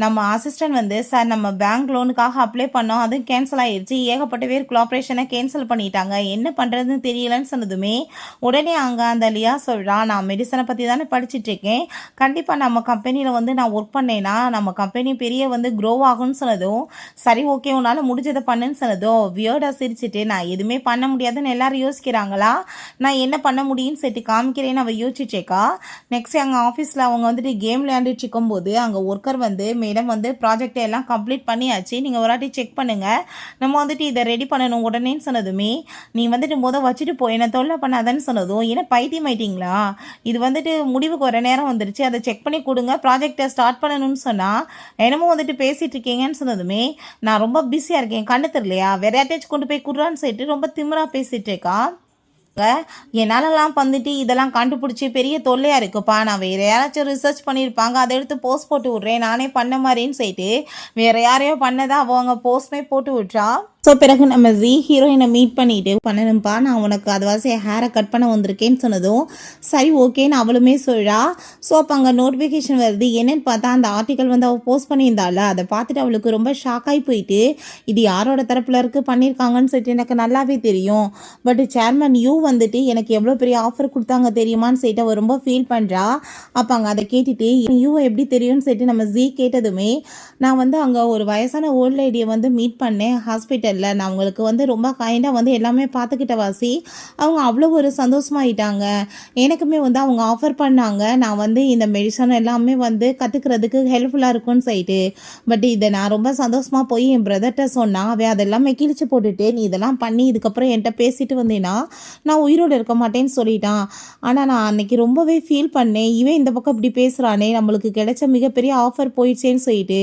நம்ம அசிஸ்டன்ட் வந்து, சார் நம்ம பேங்க் லோனுக்காக அப்ளை பண்ணோம், அதுவும் கேன்சல் ஆகிடுச்சு, ஏகப்பட்ட பேர் கொலாபரேஷனை கேன்சல் பண்ணிட்டாங்க, என்ன பண்ணுறதுன்னு தெரியலன்னு சொன்னதுமே உடனே அங்கே அந்த லியா சொல்கிறான், நான் மெடிசனை பற்றி தானே படிச்சுட்டு இருக்கேன், கண்டிப்பாக நம்ம கம்பெனியில் வந்து நான் ஒர்க் பண்ணேன்னா நம்ம கம்பெனி பெரிய வந்து க்ரோ ஆகும்னு சொன்னதும், சரி ஓகே உன்னால் முடிஞ்சதை பண்ணுன்னு சொன்னதும் வியர்டாக சிரிச்சுட்டு, நான் எதுவுமே பண்ண முடியாதுன்னு எல்லாரும் யோசிக்கிறாங்களா, நான் என்ன பண்ண முடியும்னு சொல்லிட்டு காமிக்கிறேன்னு அவள் யோசிச்சுட்டேக்கா. நெக்ஸ்ட் அங்கே ஆஃபீஸில் அவங்க வந்துட்டு கேம் விளையாண்டுட்டு இருக்கும்போது அங்கே ஒர்க்கர் வந்து, மேடம் வந்து ப்ராஜெக்டை எல்லாம் கம்ப்ளீட் பண்ணியாச்சு, நீங்கள் ஒரு வாட்டி செக் பண்ணுங்கள், நம்ம வந்துட்டு இதை ரெடி பண்ணணும் உடனேன்னு சொன்னதுமே, நீ வந்துட்டு வச்சுட்டு போய் என்ன தொல்லை பண்ணாதன்னு சொன்னதும், ஏன்னா பைத்தியம் ஆயிட்டீங்களா, இது வந்துட்டு முடிவுக்கு வர நேரம் வந்துருச்சு, அதை செக் பண்ணி கொடுங்க, ப்ராஜெக்டை ஸ்டார்ட் பண்ணணும்னு சொன்னால் என்னமோ வந்துட்டு பேசிகிட்டு இருக்கீங்கன்னு சொன்னதுமே, நான் ரொம்ப பிஸியாக இருக்கேன் கண்ணு தெரியலையா, வேற யார்ட்டாச்சும் கொண்டு போய் குடுறான்னு சொல்லிட்டு ரொம்ப திமிராக பேசிகிட்டு இருக்கா. என்னாலலாம் வந்துட்டு இதெல்லாம் கண்டுபிடிச்சி பெரிய தொல்லையாக இருக்குப்பா, நான் வேறு யாராச்சும் ரிசர்ச் பண்ணியிருப்பாங்க, அதை எடுத்து போஸ்ட் போட்டு விட்றேன், நானே பண்ண மாதிரின்னு சொல்லிட்டு வேறு யாரையோ பண்ணதை அவங்க போஸ்ட்மே போட்டு விட்றா. ஸோ பிறகு நம்ம ஹீரோயினை மீட் பண்ணிட்டு, பண்ணணும்ப்பா நான் உனக்கு அதுவாசி ஹேரை கட் பண்ண வந்திருக்கேன்னு சொன்னதும் சரி ஓகேன்னு அவளுமே சொல்கிறா. ஸோ அப்போ அங்கே நோட்டிஃபிகேஷன் வருது, என்னன்னு பார்த்தா அந்த ஆர்டிக்கல் வந்து அவள் போஸ்ட் பண்ணியிருந்தாள், அதை பார்த்துட்டு அவளுக்கு ரொம்ப ஷாக்காகி போயிட்டு, இது யாரோட தரப்பில் இருக்கு பண்ணியிருக்காங்கன்னு சொல்லிட்டு எனக்கு நல்லாவே தெரியும், பட் சேர்மன் யூ வந்துட்டு எனக்கு எவ்வளோ பெரிய ஆஃபர் கொடுத்தாங்க தெரியுமான்னு சொல்லிட்டு அவள் ரொம்ப ஃபீல் பண்ணுறா. அப்போ அங்கே அதை கேட்டுட்டு, யூவை எப்படி தெரியும்னு சொல்லிட்டு நம்ம கேட்டதுமே, நான் வந்து அங்கே ஒரு வயசான ஓல்ட் லேடியை வந்து மீட் பண்ணேன் ஹாஸ்பிட்டல், நான் அவங்களுக்கு வந்து ரொம்ப கைண்டாக வந்து எல்லாமே பார்த்துக்கிட்ட வாசி, அவங்க அவ்வளோ ஒரு சந்தோஷமாயிட்டாங்க, எனக்குமே வந்து அவங்க ஆஃபர் பண்ணாங்க நான் வந்து இந்த மெடிசன் எல்லாமே வந்து கற்றுக்கிறதுக்கு ஹெல்ப்ஃபுல்லாக இருக்கும்னு சொல்லிட்டு, பட் இதை நான் ரொம்ப சந்தோஷமாக போய் என் பிரதர்கிட்ட சொன்னால் அவன் அதெல்லாமே கிழிச்சு போட்டுட்டு, நீ இதெல்லாம் பண்ணி இதுக்கப்புறம் என்கிட்ட பேசிட்டு வந்தேன்னா நான் உயிரோடு இருக்க மாட்டேன்னு சொல்லிட்டான். ஆனால் நான் அன்னைக்கு ரொம்பவே ஃபீல் பண்ணேன், இவன் இந்த பக்கம் இப்படி பேசுகிறானே, நம்மளுக்கு கிடைச்ச மிகப்பெரிய ஆஃபர் போயிடுச்சேன்னு சொல்லிட்டு,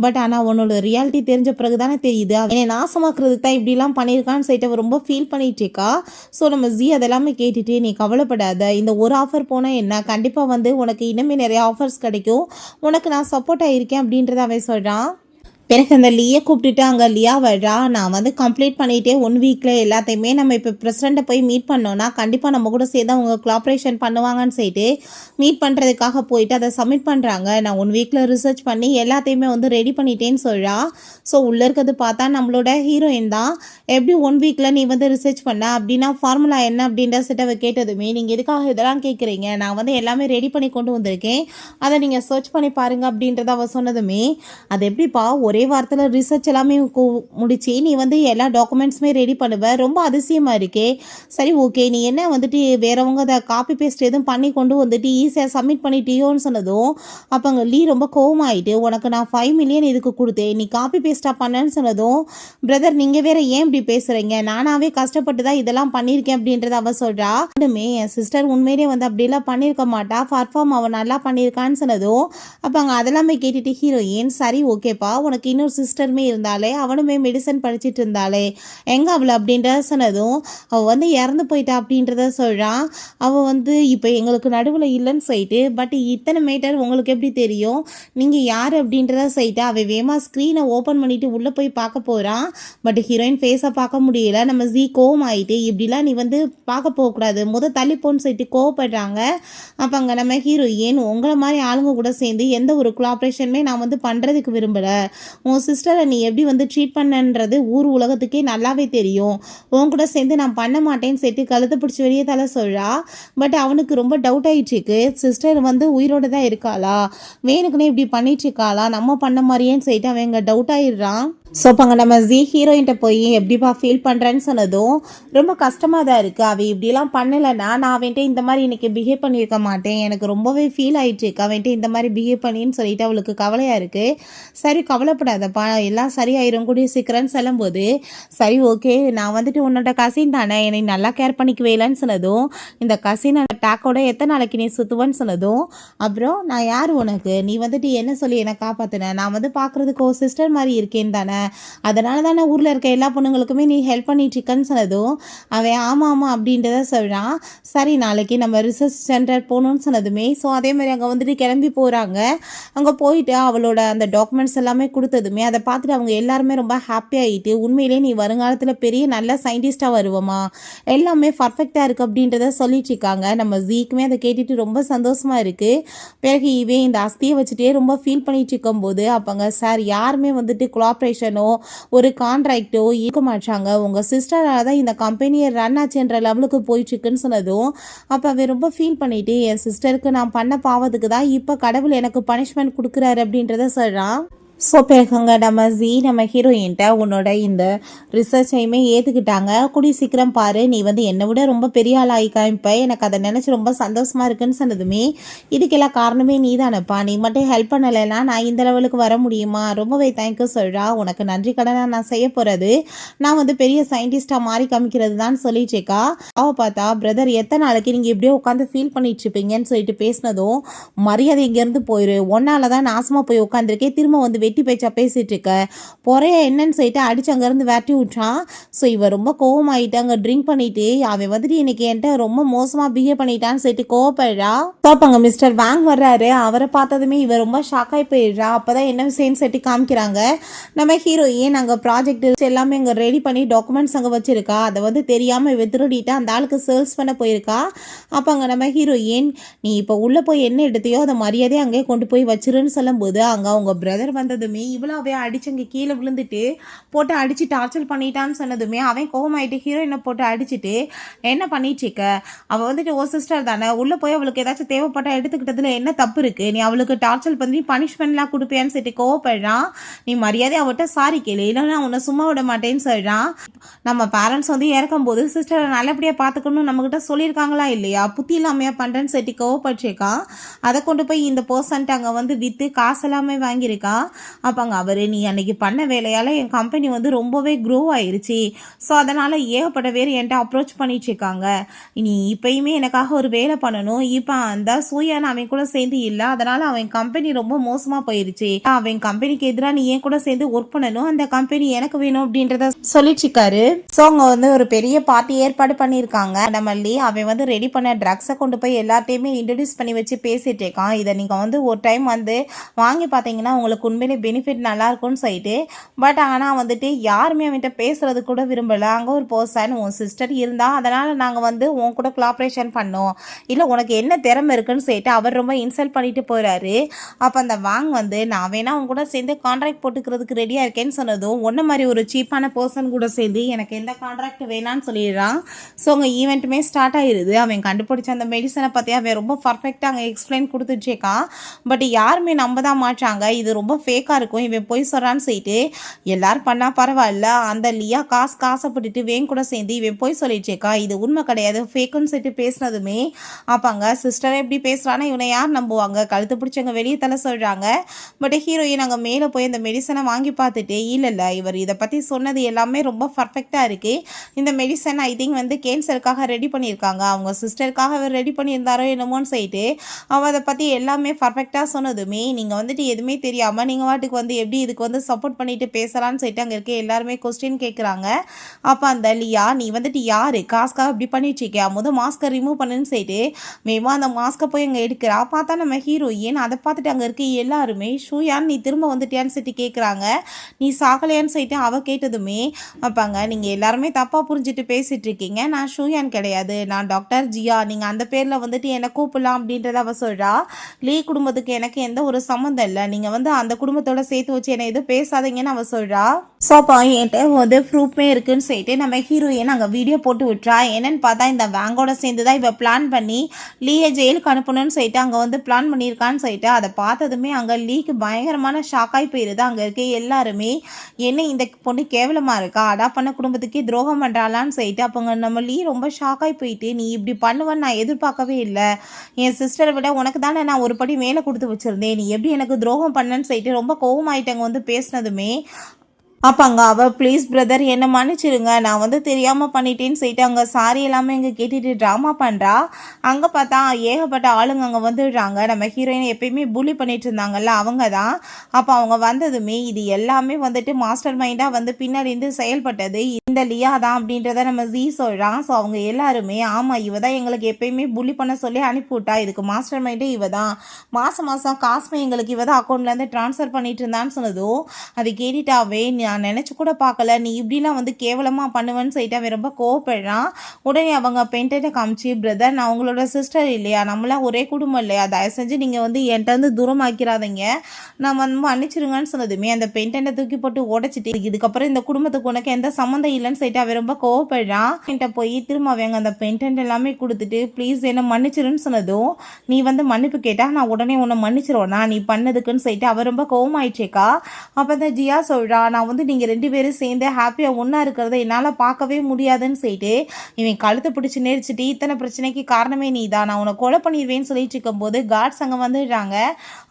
பட் ஆனால் உன்னோட ரியாலிட்டி தெரிஞ்ச பிறகு தானே தெரியுது என்னை நாசமாக்குறதுக்கு தான் இப்படிலாம் பண்ணியிருக்கான்னு சொல்லிட்டு ரொம்ப ஃபீல் பண்ணிட்டு இருக்கா. ஸோ நம்ம அதெல்லாமே கேட்டுட்டு, நீ கவலைப்படாத, இந்த ஒரு ஆஃபர் போனால் என்ன, கண்டிப்பாக வந்து உனக்கு இன்னுமே நிறைய ஆஃபர்ஸ் கிடைக்கும், உனக்கு நான் சப்போர்ட்டாக இருக்கேன் அப்படின்றத அவன் சொல்கிறான். பிறகு அந்த லியை கூப்பிட்டுட்டு அங்கே லியா வர்றா, நான் வந்து கம்ப்ளீட் பண்ணிகிட்டே 1 வீக்கில் எல்லாத்தையுமே நம்ம இப்போ ப்ரெசிடெண்ட்டை போய் மீட் பண்ணோன்னா கண்டிப்பாக நம்ம கூட சேர்ந்து அவங்க கொலாபரேஷன் பண்ணுவாங்கன்னு சொல்லிட்டு மீட் பண்ணுறதுக்காக போயிட்டு அதை சப்மிட் பண்ணுறாங்க. நான் 1 வீக்கில் ரிசர்ச் பண்ணி எல்லாத்தையுமே வந்து ரெடி பண்ணிட்டேன்னு சொல்கிறா. ஸோ உள்ளே இருக்கிறது பார்த்தா நம்மளோட ஹீரோயின் தான். எப்படி 1 வீக்கில் நீ வந்து ரிசர்ச் பண்ண அப்படின்னா ஃபார்முலா என்ன அப்படின்ற செட்டவை கேட்டதுமே, நீங்கள் எதுக்காக இதெல்லாம் கேட்குறீங்க, நான் வந்து எல்லாமே ரெடி பண்ணி கொண்டு வந்திருக்கேன், அதை நீங்கள் சர்ச் பண்ணி பாருங்கள் அப்படின்றத அவள் சொன்னதுமே, அது எப்படிப்பா ஒரே வாரத்தில் ரிசர்ச் எல்லாமே முடிச்சு நீ வந்து எல்லா டாக்குமெண்ட்ஸுமே ரெடி பண்ணுவ, ரொம்ப அதிசயமாக இருக்கே, சரி ஓகே நீ என்ன வந்துட்டு வேறவங்க அதை காப்பி பேஸ்ட் எதுவும் பண்ணி கொண்டு வந்துட்டு ஈஸியாக சப்மிட் பண்ணிட்டியோன்னு சொன்னதும், அப்போ அங்கே லீ ரொம்ப கோவமாயிட்டு, உனக்கு நான் 5 மில்லியன் இதுக்கு கொடுத்தேன், நீ காப்பி பேஸ்ட்டாக பண்ணேன்னு சொன்னதும், பிரதர் நீங்கள் வேற ஏன் இப்படி பேசுகிறீங்க, நானாவே கஷ்டப்பட்டு தான் இதெல்லாம் பண்ணியிருக்கேன் அப்படின்றத அவள் சொல்கிறா. இன்னுமே என் சிஸ்டர் உண்மையிலே வந்து அப்படிலாம் பண்ணியிருக்க மாட்டா, பர்ஃபார்ம் அவள் நல்லா பண்ணியிருக்கான்னு சொன்னதும், அப்போ அங்கே அதெல்லாமே கேட்டுட்டு ஹீரோயின், சரி ஓகேப்பா உனக்கு இன்னொரு சிஸ்டருமே இருந்தாலே, அவனுமே மெடிசன் படிச்சுட்டு இருந்தாலே, எங்கே அவளை அப்படின்றத சொன்னதும், அவள் வந்து இறந்து போயிட்டா அப்படின்றத சொல்கிறான். அவள் வந்து இப்போ எங்களுக்கு நடுவில் இல்லைன்னு சொல்லிட்டு, பட் இத்தனை மேட்டர் உங்களுக்கு எப்படி தெரியும், நீங்கள் யார் அப்படின்றத சொல்லிட்டு அவள் வேகமாக ஸ்க்ரீனை ஓப்பன் பண்ணிவிட்டு உள்ளே போய் பார்க்க போகிறான். பட் ஹீரோயின் ஃபேஸை பார்க்க முடியல. நம்ம கோவம் ஆகிட்டு, இப்படிலாம் நீ வந்து பார்க்க போகக்கூடாது, தள்ளிப்போன்னு சொல்லிட்டு கோவப்படுறாங்க. அப்போ அங்கே நம்ம ஹீரோயின், உங்களை மாதிரி ஆளுங்க கூட சேர்ந்து எந்த ஒரு கொலாபரேஷனுமே நான் வந்து பண்ணுறதுக்கு விரும்பலை, உன் சிஸ்டரை நீ எப்படி வந்து ட்ரீட் பண்ணன்றது ஊர் உலகத்துக்கே நல்லாவே தெரியும். உன் கூட சேர்ந்து நான் பண்ண மாட்டேன்னு சொல்லிட்டு கழுத்தை பிடிச்சி வெளியே தலை சொல்கிறா. பட் அவனுக்கு ரொம்ப டவுட் ஆகிட்டுருக்கு, சிஸ்டர் வந்து உயிரோடு தான் இருக்காளா, வேணுக்குன்னே இப்படி பண்ணிட்டு இருக்காளா, நம்ம பண்ண மாதிரியேன்னு சொல்லிட்டு அவன் இங்கே டவுட் ஆகிடுறான். ஸோ இப்போ அங்கே நம்ம ஜி ஹீரோயின்ட்ட போய் எப்படிப்பா ஃபீல் பண்ணுறேன்னு சொன்னதும் ரொம்ப கஷ்டமாக தான் இருக்குது. அவள் இப்படிலாம் பண்ணலைன்னா நான் அவன்கிட்ட இந்த மாதிரி இன்றைக்கி பிஹேவ் பண்ணியிருக்க மாட்டேன், எனக்கு ரொம்பவே ஃபீல் ஆகிட்டுருக்கு அவன்கிட்ட இந்த மாதிரி பிஹேவ் பண்ணின்னு சொல்லிட்டு அவளுக்கு கவலையாக இருக்குது. சரி கவலைப்படாதப்பா, எல்லாம் சரியாயிரும் கூடிய சீக்கிரம்னு சொல்லும்போது, சரி ஓகே நான் வந்துட்டு உன்னோட கசின் தானே, என்னை நல்லா கேர் பண்ணிக்குவேலன்னு சொன்னதும், இந்த கசினை டேக்கோட எத்தனை நாளைக்கு நீ சுற்றுவேன்னு சொன்னதும், அப்புறம் நான் யார் உனக்கு, நீ வந்துட்டு என்ன சொல்லி என்னை காப்பாற்றின, நான் வந்து பார்க்குறதுக்கு ஒரு சிஸ்டர் மாதிரி இருக்கேன்னு தானே, அதனால தானே ஊரில் இருக்க எல்லா பொண்ணுங்களுக்குமே நீ ஹெல்ப் பண்ணிட்டு இருக்கன்னு சொன்னதும் அவன் ஆமாம் ஆமாம் அப்படின்றத சொல்கிறான். சரி நாளைக்கு நம்ம ரிசர்ச் சென்டர் போகணுன்னு சொன்னதுமே, ஸோ அதே மாதிரி அங்கே வந்துட்டு கிளம்பி போகிறாங்க. அங்கே போயிட்டு அவளோட அந்த டாக்குமெண்ட்ஸ் எல்லாமே கொடுத்ததுமே அதை பார்த்துட்டு அவங்க எல்லாருமே ரொம்ப ஹாப்பி ஆகிட்டு, உண்மையிலே நீ வருங்காலத்தில் பெரிய நல்ல சயின்டிஸ்டாக வருவோமா, எல்லாமே பர்ஃபெக்டாக இருக்குது அப்படின்றத சொல்லிட்டு இருக்காங்க. நம்ம ஜீக்குமே அதை கேட்டுட்டு ரொம்ப சந்தோஷமாக இருக்குது. பிறகு இவன் இந்த அஸ்தியை வச்சுட்டே ரொம்ப ஃபீல் பண்ணிட்டு இருக்கும்போது அப்போங்க சார் யாருமே வந்துட்டு கொலாபரேஷன் ஒரு கான்ட்ராக்டோ இருக்க மாட்டாங்க, உங்க சிஸ்டரால தான் இந்த கம்பெனியை ரன் ஆச்சுன்ற லெவலுக்கு போயிட்டுருக்குன்னு சொன்னதும் அப்போ அவன் ரொம்ப ஃபீல் பண்ணிட்டு, என் சிஸ்டருக்கு நான் பண்ண பாவத்துக்கு தான் இப்போ கடவுள் எனக்கு பனிஷ்மெண்ட் கொடுக்குறாரு அப்படின்றத சொல்கிறான். ஸோ பிறகுங்க நம்ம ஹீரோயின்ட்ட உன்னோட இந்த ரிசர்ச்சையுமே ஏற்றுக்கிட்டாங்க, கூடிய சீக்கிரம் பாரு நீ வந்து என்னை விட ரொம்ப பெரிய ஆள் ஆகி காமிப்ப, எனக்கு அதை நினச்சி ரொம்ப சந்தோஷமாக இருக்குன்னு சொன்னதுமே, இதுக்கெல்லாம் காரணமே நீ தானப்பா, நீ மட்டும் ஹெல்ப் பண்ணலைன்னா நான் இந்த லெவலுக்கு வர முடியுமா, ரொம்பவே தேங்க்யூ சொல்கிறா. உனக்கு நன்றி கடனாக நான் செய்ய போகிறது நான் வந்து பெரிய சயின்டிஸ்டாக மாறி காமிக்கிறது தான் சொல்லிட்டேக்கா. அவள் பார்த்தா பிரதர் எத்தனை நாளைக்கு நீங்கள் இப்படியே உட்காந்து ஃபீல் பண்ணிட்டு இருப்பீங்கன்னு சொல்லிட்டு பேசினதும், மரியாதை இங்கேருந்து போயிரு, ஒன்னால தான் நாசமாக போய் உட்காந்துருக்கே, திரும்ப வந்து வெட்டி பேச்சா பேசிட்டு இருக்க பொறைய என்னன்னு சொல்லிட்டு அடிச்சு அங்கேருந்து விரட்டி விட்டான். ஸோ இவன் ரொம்ப கோவமாயிட்டு அங்கே ட்ரிங்க் பண்ணிட்டு அவன் வந்துட்டு இன்னைக்கு என்கிட்ட ரொம்ப மோசமாக பிஹேவ் பண்ணிட்டான்னு சொல்லிட்டு கோவப்படுறா. அங்கே மிஸ்டர் வாங் வர்றாரு, அவரை பார்த்ததுமே இவன் ரொம்ப ஷாக்காகி போயிடுறா. அப்போதான் என்ன விஷயம்னு சொல்லிட்டு காமிக்கிறாங்க. நம்ம ஹீரோயின் அங்கே ப்ராஜெக்ட் எல்லாமே அங்கே ரெடி பண்ணி டாக்குமெண்ட்ஸ் அங்கே வச்சிருக்கா, அதை வந்து தெரியாமல் இவ திருடிட்டு அந்த ஆளுக்கு சேல்ஸ் பண்ண போயிருக்கா. அப்போ அங்கே நம்ம ஹீரோயின் நீ இப்போ உள்ளே போய் என்ன எடுத்தையோ அதை மரியாதையை அங்கேயே கொண்டு போய் வச்சிருன்னு சொல்லும்போது அங்கே அவங்க பிரதர் வந்ததுமே இவ்வளோவே அடிச்சு அங்கே கீழே விழுந்துட்டு போட்டு அடிச்சு டார்ச்சர் பண்ணிட்டான்னு சொன்னதுமே அவன் கோவமாயிட்டு ஹீரோயினை போட்டு அடிச்சுட்டு என்ன பண்ணிட்டுருக்க, அவள் வந்துட்டு ஓ சிஸ்டர் தானே, உள்ளே போய் அவளுக்கு ஏதாச்சும் தேவைப்பட்ட எடுத்துக்கிட்டதுல என்ன தப்பு இருக்குது, நீ அவளுக்கு டார்ச்சர் பண்ணி பனிஷ்மெண்ட்லாம் கொடுப்பியான்னு சொல்லிட்டு கோவப்படுறான். நீ மரியாதை அவட்ட சாரி கேளு, இல்லைன்னா உன்னை சும்மா விட மாட்டேன்னு சொல்கிறான். நம்ம பேரண்ட்ஸ் வந்து இறக்கும்போது சிஸ்டரை நல்லபடியாக பார்த்துக்கணும் நம்மக்கிட்ட சொல்லியிருக்காங்களா இல்லையா, புத்தி இல்லாமையாக பண்ணுறேன்னு சொல்லிட்டு கோவப்பட்டிருக்கான். அதை கொண்டு போய் இந்த பர்சன்ட் அங்கே வந்து விற்று காசு எல்லாமே வாங்கியிருக்கான். அப்போங்க அவர் நீ அன்னைக்கு பண்ண வேலையால் என் கம்பெனி வந்து ரொம்பவே க்ரோ ஆயிடுச்சு, ஸோ அதனால் ஏகப்பட்ட பேர் என்கிட்ட அப்ரோச் பண்ணிட்டு இருக்காங்க, நீ இப்பயுமே எனக்காக ஒரு வேலை பண்ணணும், இப்போ அந்த சூயான் அவன் கூட சேர்ந்து இல்லை, அதனால் அவன் கம்பெனி ரொம்ப மோசமாக போயிடுச்சு, அவன் கம்பெனிக்கு எதிராக நீ என் கூட சேர்ந்து ஒர்க் பண்ணணும், அந்த கம்பெனி எனக்கு வேணும் அப்படின்றத சொல்லிட்டு இருக்காரு. ஸோ அவங்க வந்து ஒரு பெரிய பார்ட்டி ஏற்பாடு பண்ணியிருக்காங்க. நம்மளி அவன் வந்து ரெடி பண்ண ட்ரக்ஸை கொண்டு போய் எல்லாத்தையுமே இன்ட்ரடியூஸ் பண்ணி வச்சு பேசிட்டு இருக்கான். இதை நீங்கள் வந்து ஒரு டைம் வந்து வாங்கி பார்த்தீங்கன்னா உங்களுக்கு உண்மையிலே பெனிஃபிட் நல்லா இருக்கும்னு சொல்லிட்டு, பட் ஆனால் வந்துட்டு யாருமே அவன்கிட்ட பேசுறது கூட விரும்பலை. அங்கே ஒரு பர்சன் உன் சிஸ்டர் இருந்தா அதனால் நாங்கள் வந்து உன் கூட கொலாபரேஷன் பண்ணோம், இல்லை உனக்கு என்ன திறமை இருக்குன்னு சொல்லிட்டு அவர் ரொம்ப இன்சல்ட் பண்ணிட்டு போகிறாரு. அப்போ அந்த வாங் வந்து நான் வேணா அவங்க கூட சேர்ந்து கான்ட்ராக்ட் போட்டுக்கிறதுக்கு ரெடியாக இருக்கேன்னு சொன்னதும் ஒன்றை மாதிரி ஒரு சீப்பான பர்சன் கூட சேர்ந்து எனக்கு எந்த கான்ட்ராக்ட் வேணான்னு சொல்லிடுறான். ஸோ அங்கே ஈவெண்ட்டுமே ஸ்டார்ட் ஆகிடுது. அவன் கண்டுபிடிச்ச அந்த மெடிசனை பற்றி அவன் ரொம்ப பர்ஃபெக்டாக அங்கே எக்ஸ்பிளைன் கொடுத்துட்ருக்கான். பட் யாருமே நம்ப தான் மாட்டாங்க, இது ரொம்ப ஃபேக்காக இருக்கும், இவன் போய் சொல்கிறான்னு சொல்லிட்டு எல்லாரும் பண்ணால் பரவாயில்ல, அந்த லியா காசைப்பட்டுட்டு வேன் கூட சேர்ந்து இவன் போய் சொல்லிட்டுருக்கா, இது உண்மை கிடையாது ஃபேக்குன்னு சொல்லிட்டு பேசினதுமே அப்பாங்க சிஸ்டரை எப்படி பேசுகிறான்னா இவனை யார் நம்புவாங்க, கழுத்து பிடிச்சவங்க வெளியே தலை சொல்கிறாங்க. பட் ஹீரோயின் அங்கே மேலே போய் அந்த மெடிசனை வாங்கி பார்த்துட்டு இல்லை இவர் இதை பற்றி சொன்னது எல்லாமே ரொம்ப பர்ஃபெக்டாக இருக்குது, இந்த மெடிசன் ஐ திங்க் வந்து கேன்சருக்காக ரெடி பண்ணியிருக்காங்க, அவங்க சிஸ்டருக்காக அவர் ரெடி பண்ணியிருந்தாரோ என்னமோன்னு சொல்லிட்டு அவள் அதை பற்றி எல்லாமே பர்ஃபெக்டாக சொன்னதுமே நீங்கள் வந்துட்டு எதுவுமே தெரியாமல் நீங்கள் வாட்டுக்கு வந்து எப்படி இதுக்கு வந்து சப்போர்ட் பண்ணிட்டு பேசலான்னு சொல்லிட்டு அங்கே இருக்க எல்லாருமே கொஸ்டின் கேட்குறாங்க. அப்போ அந்த லியா நீ வந்துட்டு யார் காஸ்க்காக இப்படி பண்ணிட்டுருக்கியா, மாஸ்கை ரிமூவ் பண்ணுன்னு சொல்லிட்டு மேமா அந்த மாஸ்கை போய் அங்கே எடுக்கிறா. பார்த்தா நம்ம ஹீரோயின் அதை பார்த்துட்டு அங்கே இருக்க எல்லாருமே ஷூயான் நீ திரும்ப வந்துட்டியான்னு சொல்லிட்டு கேட்குறாங்க. நீ சாகலையான்னு சொல்லிட்டு அவள் கேட்டதுமே அப்பாங்க நீங்கள் எல்லாருமே தப்பாக புரிஞ்சுட்டு பேசிகிட்டு இருக்கீங்க, நான் ஷூயான் கிடையாது, நான் டாக்டர் ஜியா, நீங்கள் அந்த பேரில் வந்துட்டு என்னை கூப்பிடலாம் அப்படின்றத அவள் சொல்கிறா. லீ குடும்பத்துக்கு எனக்கு எந்த ஒரு சம்மந்தம் இல்லை, நீங்கள் வந்து அந்த குடும்பத்துக்கு குடும்பத்தோட சேர்த்து வச்சு என்னை எதுவும் பேசாதீங்கன்னு அவள் சொல்கிறா. ஸோ அப்போ என்கிட்ட வந்து ப்ரூஃப்மே இருக்குன்னு சொல்லிட்டு நம்ம ஹீரோயின் அங்கே வீடியோ போட்டு விட்றா. என்னன்னு பார்த்தா இந்த வேங்கோட சேர்ந்து தான் இவ பிளான் பண்ணி லீயை ஜெயிலுக்கு அனுப்பணும்னு சொல்லிட்டு அங்கே வந்து பிளான் பண்ணியிருக்கான்னு சொல்லிட்டு அதை பார்த்ததுமே அங்கே லீக்கு பயங்கரமான ஷாக்காகி போயிடுது. அங்கே இருக்க எல்லாருமே என்ன இந்த பொண்ணு கேவலமாக இருக்கா, அடா பண்ண குடும்பத்துக்கே துரோகம் பண்ணுறாளான்னு சொல்லிட்டு அப்போங்க நம்ம லீ ரொம்ப ஷாக்காகி போயிட்டு, நீ இப்படி பண்ணுவேன்னு நான் எதிர்பார்க்கவே இல்லை, என் சிஸ்டரை விட உனக்கு தானே நான் ஒரு படி மேலே கொடுத்து வச்சுருந்தேன், நீ எப்படி எனக்கு துரோகம் பண்ணேன்னு சொல்லிட்டு ரொம்ப கோவமாயிட்டவங்க வந்து பேசினதுமே அப்போ அங்கே அவள் ப்ளீஸ் பிரதர் என்னை மன்னிச்சிருங்க, நான் வந்து தெரியாமல் பண்ணிட்டேன்னு சொல்லிட்டு அங்கே சாரி எல்லாமே இங்கே கேட்டுட்டு ட்ராமா பண்ணுறா. அங்கே பார்த்தா ஏகப்பட்ட ஆளுங்க அங்கே வந்துடுறாங்க. நம்ம ஹீரோயின் எப்பயுமே புலி பண்ணிட்டு இருந்தாங்கல்ல அவங்க தான். அப்போ அவங்க வந்ததுமே இது எல்லாமே வந்துட்டு மாஸ்டர் மைண்டாக வந்து பின்னாடி இருந்து செயல்பட்டது இந்த லியா தான் அப்படின்றத நம்ம ஜீ சொல்கிறான். ஸோ அவங்க எல்லாருமே ஆமாம் இவ தான் எங்களுக்கு எப்பயுமே புலி பண்ண சொல்லி அனுப்பிவிட்டா, இதுக்கு மாஸ்டர் மைண்டே இவ தான், மாதம் மாதம் காசுமே எங்களுக்கு இவ தான் அக்கௌண்ட்லேருந்து ட்ரான்ஸ்ஃபர் பண்ணிட்டு இருந்தான்னு சொன்னதும் அது கேட்டுட்டாவே நான் நினச்சி கூட பார்க்கல, நீ இப்படிலாம் வந்து கேவலமாக பண்ணுவேன்னு சொல்லிட்டு அவன் ரொம்ப கோவப்படுறான். உடனே அவங்க பெயிண்டை காமிச்சு, பிரதர் நான் உங்களோட சிஸ்டர் இல்லையா, நம்மளாம் ஒரே குடும்பம் இல்லையா, தயவு செஞ்சு நீங்கள் வந்து என்கிட்ட வந்து தூரமாக்கிறாதீங்க, நான் வந்து மன்னிச்சிருங்கன்னு சொன்னதுமே அந்த பெயிண்டை தூக்கி போட்டு உடைச்சிட்டு இதுக்கப்புறம் இந்த குடும்பத்துக்கு உனக்கு எந்த சம்மந்தம் இல்லைன்னு சொல்லிட்டு அவன் ரொம்ப கோவப்படுறான். என்கிட்ட போய் திரும்ப அவங்க அந்த பெயிண்டன்ட் எல்லாமே கொடுத்துட்டு ப்ளீஸ் என்ன மன்னிச்சிருன்னு சொன்னதும், நீ வந்து மன்னிப்பு கேட்டால் நான் உடனே உன்னை மன்னிச்சிருவேனா நீ பண்ணதுக்குன்னு சொல்லிட்டு அவன் ரொம்ப கோவமாயிடுச்சேக்கா. அப்போ தான் ஜியா சொல்கிறா, நான் வந்து நீங்கள் ரெண்டு பேரும் சேர்ந்து ஹாப்பியாக ஒன்றா இருக்கிறத என்னால் பார்க்கவே முடியாதுன்னு சொல்லிட்டு இவன் கழுத்தை பிடிச்சி நெரிச்சிட்டு இத்தனை பிரச்சனைக்கு காரணமே நீ தான், நான் உன்னை கொலை பண்ணிடுவேன்னு சொல்லிட்டு இருக்கும்போது கார்ட்ஸ் அங்கே வந்துடுறாங்க.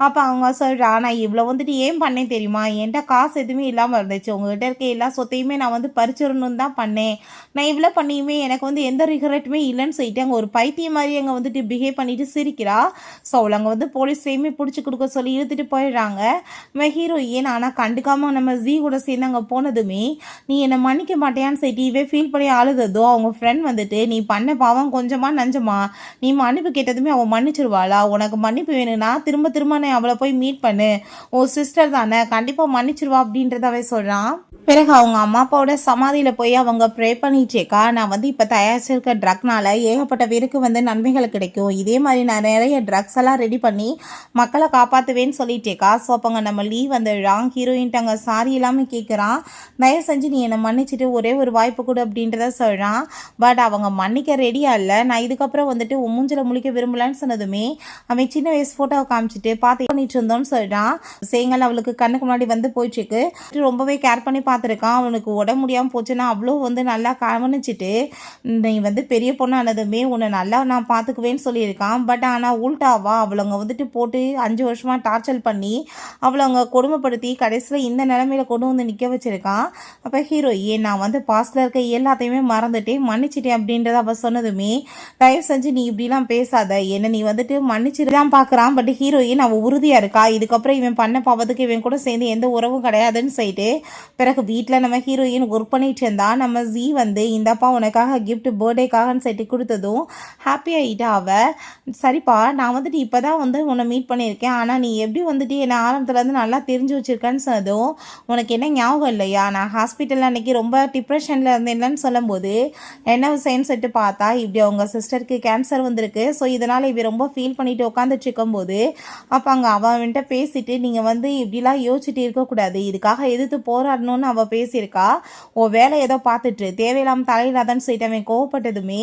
அப்போ அவங்க சொல்கிறா, நான் இவ்வளோ வந்துட்டு ஏன் பண்ணேன் தெரியுமா, என்கிட்ட காசு எதுவுமே இல்லாமல் இருந்துச்சு, உங்ககிட்ட இருக்க எல்லா சொத்தையுமே நான் வந்து பறிச்சிடணும்னு தான் பண்ணேன், நான் இவ்வளோ பண்ணியுமே எனக்கு வந்து எந்த ரிகரெட்டுமே இல்லைன்னு சொல்லிட்டு அங்கே ஒரு பைத்தியம் மாதிரி அங்கே வந்துட்டு பிஹேவ் பண்ணிட்டு சிரிக்கிறா. ஸோ அவளை அங்கே வந்து போலீஸ்லேயுமே பிடிச்சி கொடுக்க சொல்லி இழுத்துட்டு போயிடுறாங்க. நம்ம ஹீரோயின் ஆனால் கண்டுக்காமல் நம்ம ஜீ கூட சேர்ந்து அங்கே போனதுமே நீ என்னை மன்னிக்க மாட்டேயான்னு சொல்லிட்டு இவே ஃபீல் பண்ணி அழுததோ அவங்க ஃப்ரெண்ட் வந்துட்டு, நீ பண்ண பாவம் கொஞ்சமா நஞ்சமா, நீ மன்னிப்பு கேட்டதுமே அவள் மன்னிச்சிருவாளா, உனக்கு மன்னிப்பு வேணும்னா திரும்ப திரும்ப நான் அவளை போய் மீட் பண்ணு, ஓ சிஸ்டர் தானே கண்டிப்பாக மன்னிச்சிருவா அப்படின்றத அவன் சொல்கிறான். பிறகு அவங்க அம்மா அப்பாவோட சமாதியில் போய் அவங்க ப்ரே பண்ணிச்சேக்கா, நான் வந்து இப்போ தயாரிச்சிருக்க ட்ரக்னால ஏகப்பட்ட பேருக்கு வந்து நன்மைகள் கிடைக்கும், இதே மாதிரி நான் நிறைய ட்ரக்ஸ் எல்லாம் ரெடி பண்ணி மக்களை காப்பாற்றுவேன்னு சொல்லிட்டேக்கா. ஸோ அப்போங்க நம்ம லீ வந்துடுறான். ஹீரோயின்ட்டு அங்கே சாரி எல்லாமே கேட்குறான், தயவு செஞ்சு நீ என்னை மன்னிச்சுட்டு ஒரே ஒரு வாய்ப்பு கொடு அப்படின்றத சொல்கிறான். பட் அவங்க மன்னிக்க ரெடியாக இல்லை, நான் இதுக்கப்புறம் வந்துட்டு மூஞ்சில் முழிக்க விரும்பலன்னு சொன்னதுமே அவன் சின்ன வயசு ஃபோட்டோவை காமிச்சிட்டு பார்த்து பண்ணிட்டு இருந்தோன்னு சொல்கிறான். சேங்கல் அவளுக்கு கண்ணுக்கு முன்னாடி வந்து போயிட்டுருக்கு, ரொம்பவே கேர் பண்ணி பார்த்துருக்கான். அவனுக்கு உடம்பு முடியாமல் போச்சுன்னா அவ்வளோ வந்து நல்லா கவனிச்சுட்டு நீ வந்து பெரிய பொண்ணானதுமே உன்னை நல்லா நான் பார்த்துக்குவேன்னு சொல்லியிருக்கான். பட் ஆனால் உள்டாவா அவளவங்க வந்துட்டு போட்டு 5 வருஷமாக டார்ச்சர் பண்ணி அவளவங்க கொடுமைப்படுத்தி கடைசியில் இந்த நிலைமையில கொண்டு வந்து நிற்க வச்சிருக்கான். அப்போ ஹீரோயின் நான் வந்து பாஸ்டில் இருக்க எல்லாத்தையுமே மறந்துட்டேன் மன்னிச்சிட்டேன் அப்படின்றத அவள் சொன்னதுமே, தயவு செஞ்சு நீ இப்படிலாம் பேசாத, என்ன நீ வந்துட்டு மன்னிச்சுட்டு தான் பார்க்குறான். பட் ஹீரோயின் அவள் உறுதியாக இருக்கா, இதுக்கப்புறம் இவன் பண்ண பாவத்துக்கு இவன் கூட சேர்ந்து எந்த உறவும் கிடையாதுன்னு சொல்லிட்டு பிறகு வீட்டில் நம்ம ஹீரோயின் ஒர்க் பண்ணிட்டு இருந்தா. நம்ம ஜீ வந்து இந்தப்பா உனக்காக கிஃப்ட் பர்த்டேக்காகன்னு சொல்லிட்டு கொடுத்ததும் ஹாப்பி ஆகிட்டா அவள். சரிப்பா நான் வந்துட்டு இப்போ தான் வந்து உன்னை மீட் பண்ணியிருக்கேன், ஆனால் நீ எப்படி வந்துட்டு என்னை ஆரம்பத்துலேருந்து நல்லா தெரிஞ்சு வச்சுருக்கேன்னு சொன்னதும், உனக்கு என்ன ஞாபகம் இல்லையா, நான் ஹாஸ்பிட்டலில் அன்றைக்கி ரொம்ப டிப்ரெஷனில் இருந்தேன்லன்னு சொல்லும்போது என்ன விஷயம்னு சொல்லிட்டு பார்த்தா இப்படி அவங்க சிஸ்டருக்கு கேன்சர் வந்திருக்கு, ஸோ இதனால் இவ ரொம்ப ஃபீல் பண்ணிட்டு உட்காந்துட்டு இருக்கும்போது அப்போ அங்கே அவன்கிட்ட பேசிட்டு நீங்கள் வந்து இப்படிலாம் யோசிச்சுட்டு இருக்கக்கூடாது, இதுக்காக எதிர்த்து போராடணும்னு அவள் பேசியிருக்கா, ஓ வேலை ஏதோ பார்த்துட்டு தேவையில்லாமல் தலையில்லாதான்னு சொல்லிட்டு அவன் கோவப்பட்டதுமே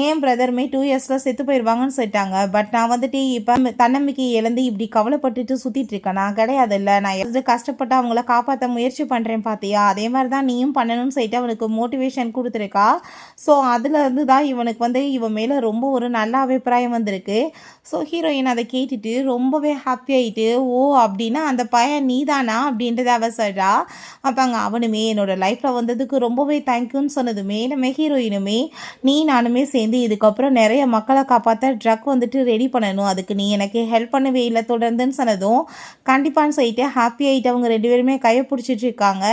ஏன் பிரதருமே 2 இயர்ஸில் செத்து போயிடுவாங்கன்னு சொல்லிட்டாங்க. பட் நான் வந்துட்டு இப்போ தன்னம்பிக்கை இழந்து இப்படி கவலைப்பட்டுட்டு சுற்றிட்டு இருக்கேன், நான் கிடையாது இல்லை, நான் எது கஷ்டப்பட்டு அவங்கள காப்பாற்ற முயற்சி பண்ணுறேன் பார்த்தியா, அதே மாதிரி தான் நீயும் பண்ணணும்னு சொல்லிட்டு அவனுக்கு மோட்டிவேஷன் கொடுத்துருக்கா. ஸோ அதுலேருந்து தான் இவனுக்கு வந்து இவன் மேலே ரொம்ப ஒரு நல்ல அபிப்பிராயம் வந்திருக்கு. ஸோ ஹீரோயின் அதை கேட்டுட்டு ரொம்பவே ஹாப்பி ஆகிட்டு, ஓ அப்படின்னா அந்த பையன் நீ தானா அப்படின்றத அவ சொல்கிறா. அப்போ அங்கே அவனுமே என்னோடய லைஃப்பில் வந்ததுக்கு ரொம்பவே தேங்க்யூன்னு சொன்னதுமே நம்ம ஹீரோயினுமே நீ நானுமே சேர்ந்து இதுக்கப்புறம் நிறைய மக்களை காப்பாற்ற ட்ரக் வந்துட்டு ரெடி பண்ணணும், அதுக்கு நீ எனக்கு ஹெல்ப் பண்ணவே இல்லை தொடர்ந்துன்னு சொன்னதும் கண்டிப்பான்னு சொல்லிட்டு ஹாப்பி ஆகிட்டு அவங்க 2 பேருமே கையை பிடிச்சிட்டு இருக்காங்க.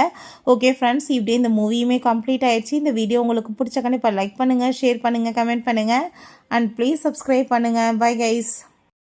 ஓகே ஃப்ரெண்ட்ஸ், இப்படியே இந்த மூவியுமே கம்ப்ளீட் ஆயிடுச்சு. இந்த வீடியோ உங்களுக்கு பிடிச்ச கண்டிப்பாக லைக் பண்ணுங்கள், ஷேர் பண்ணுங்கள், கமெண்ட் பண்ணுங்கள் அண்ட் ப்ளீஸ் சப்ஸ்கிரைப் பண்ணுங்கள். Bye guys.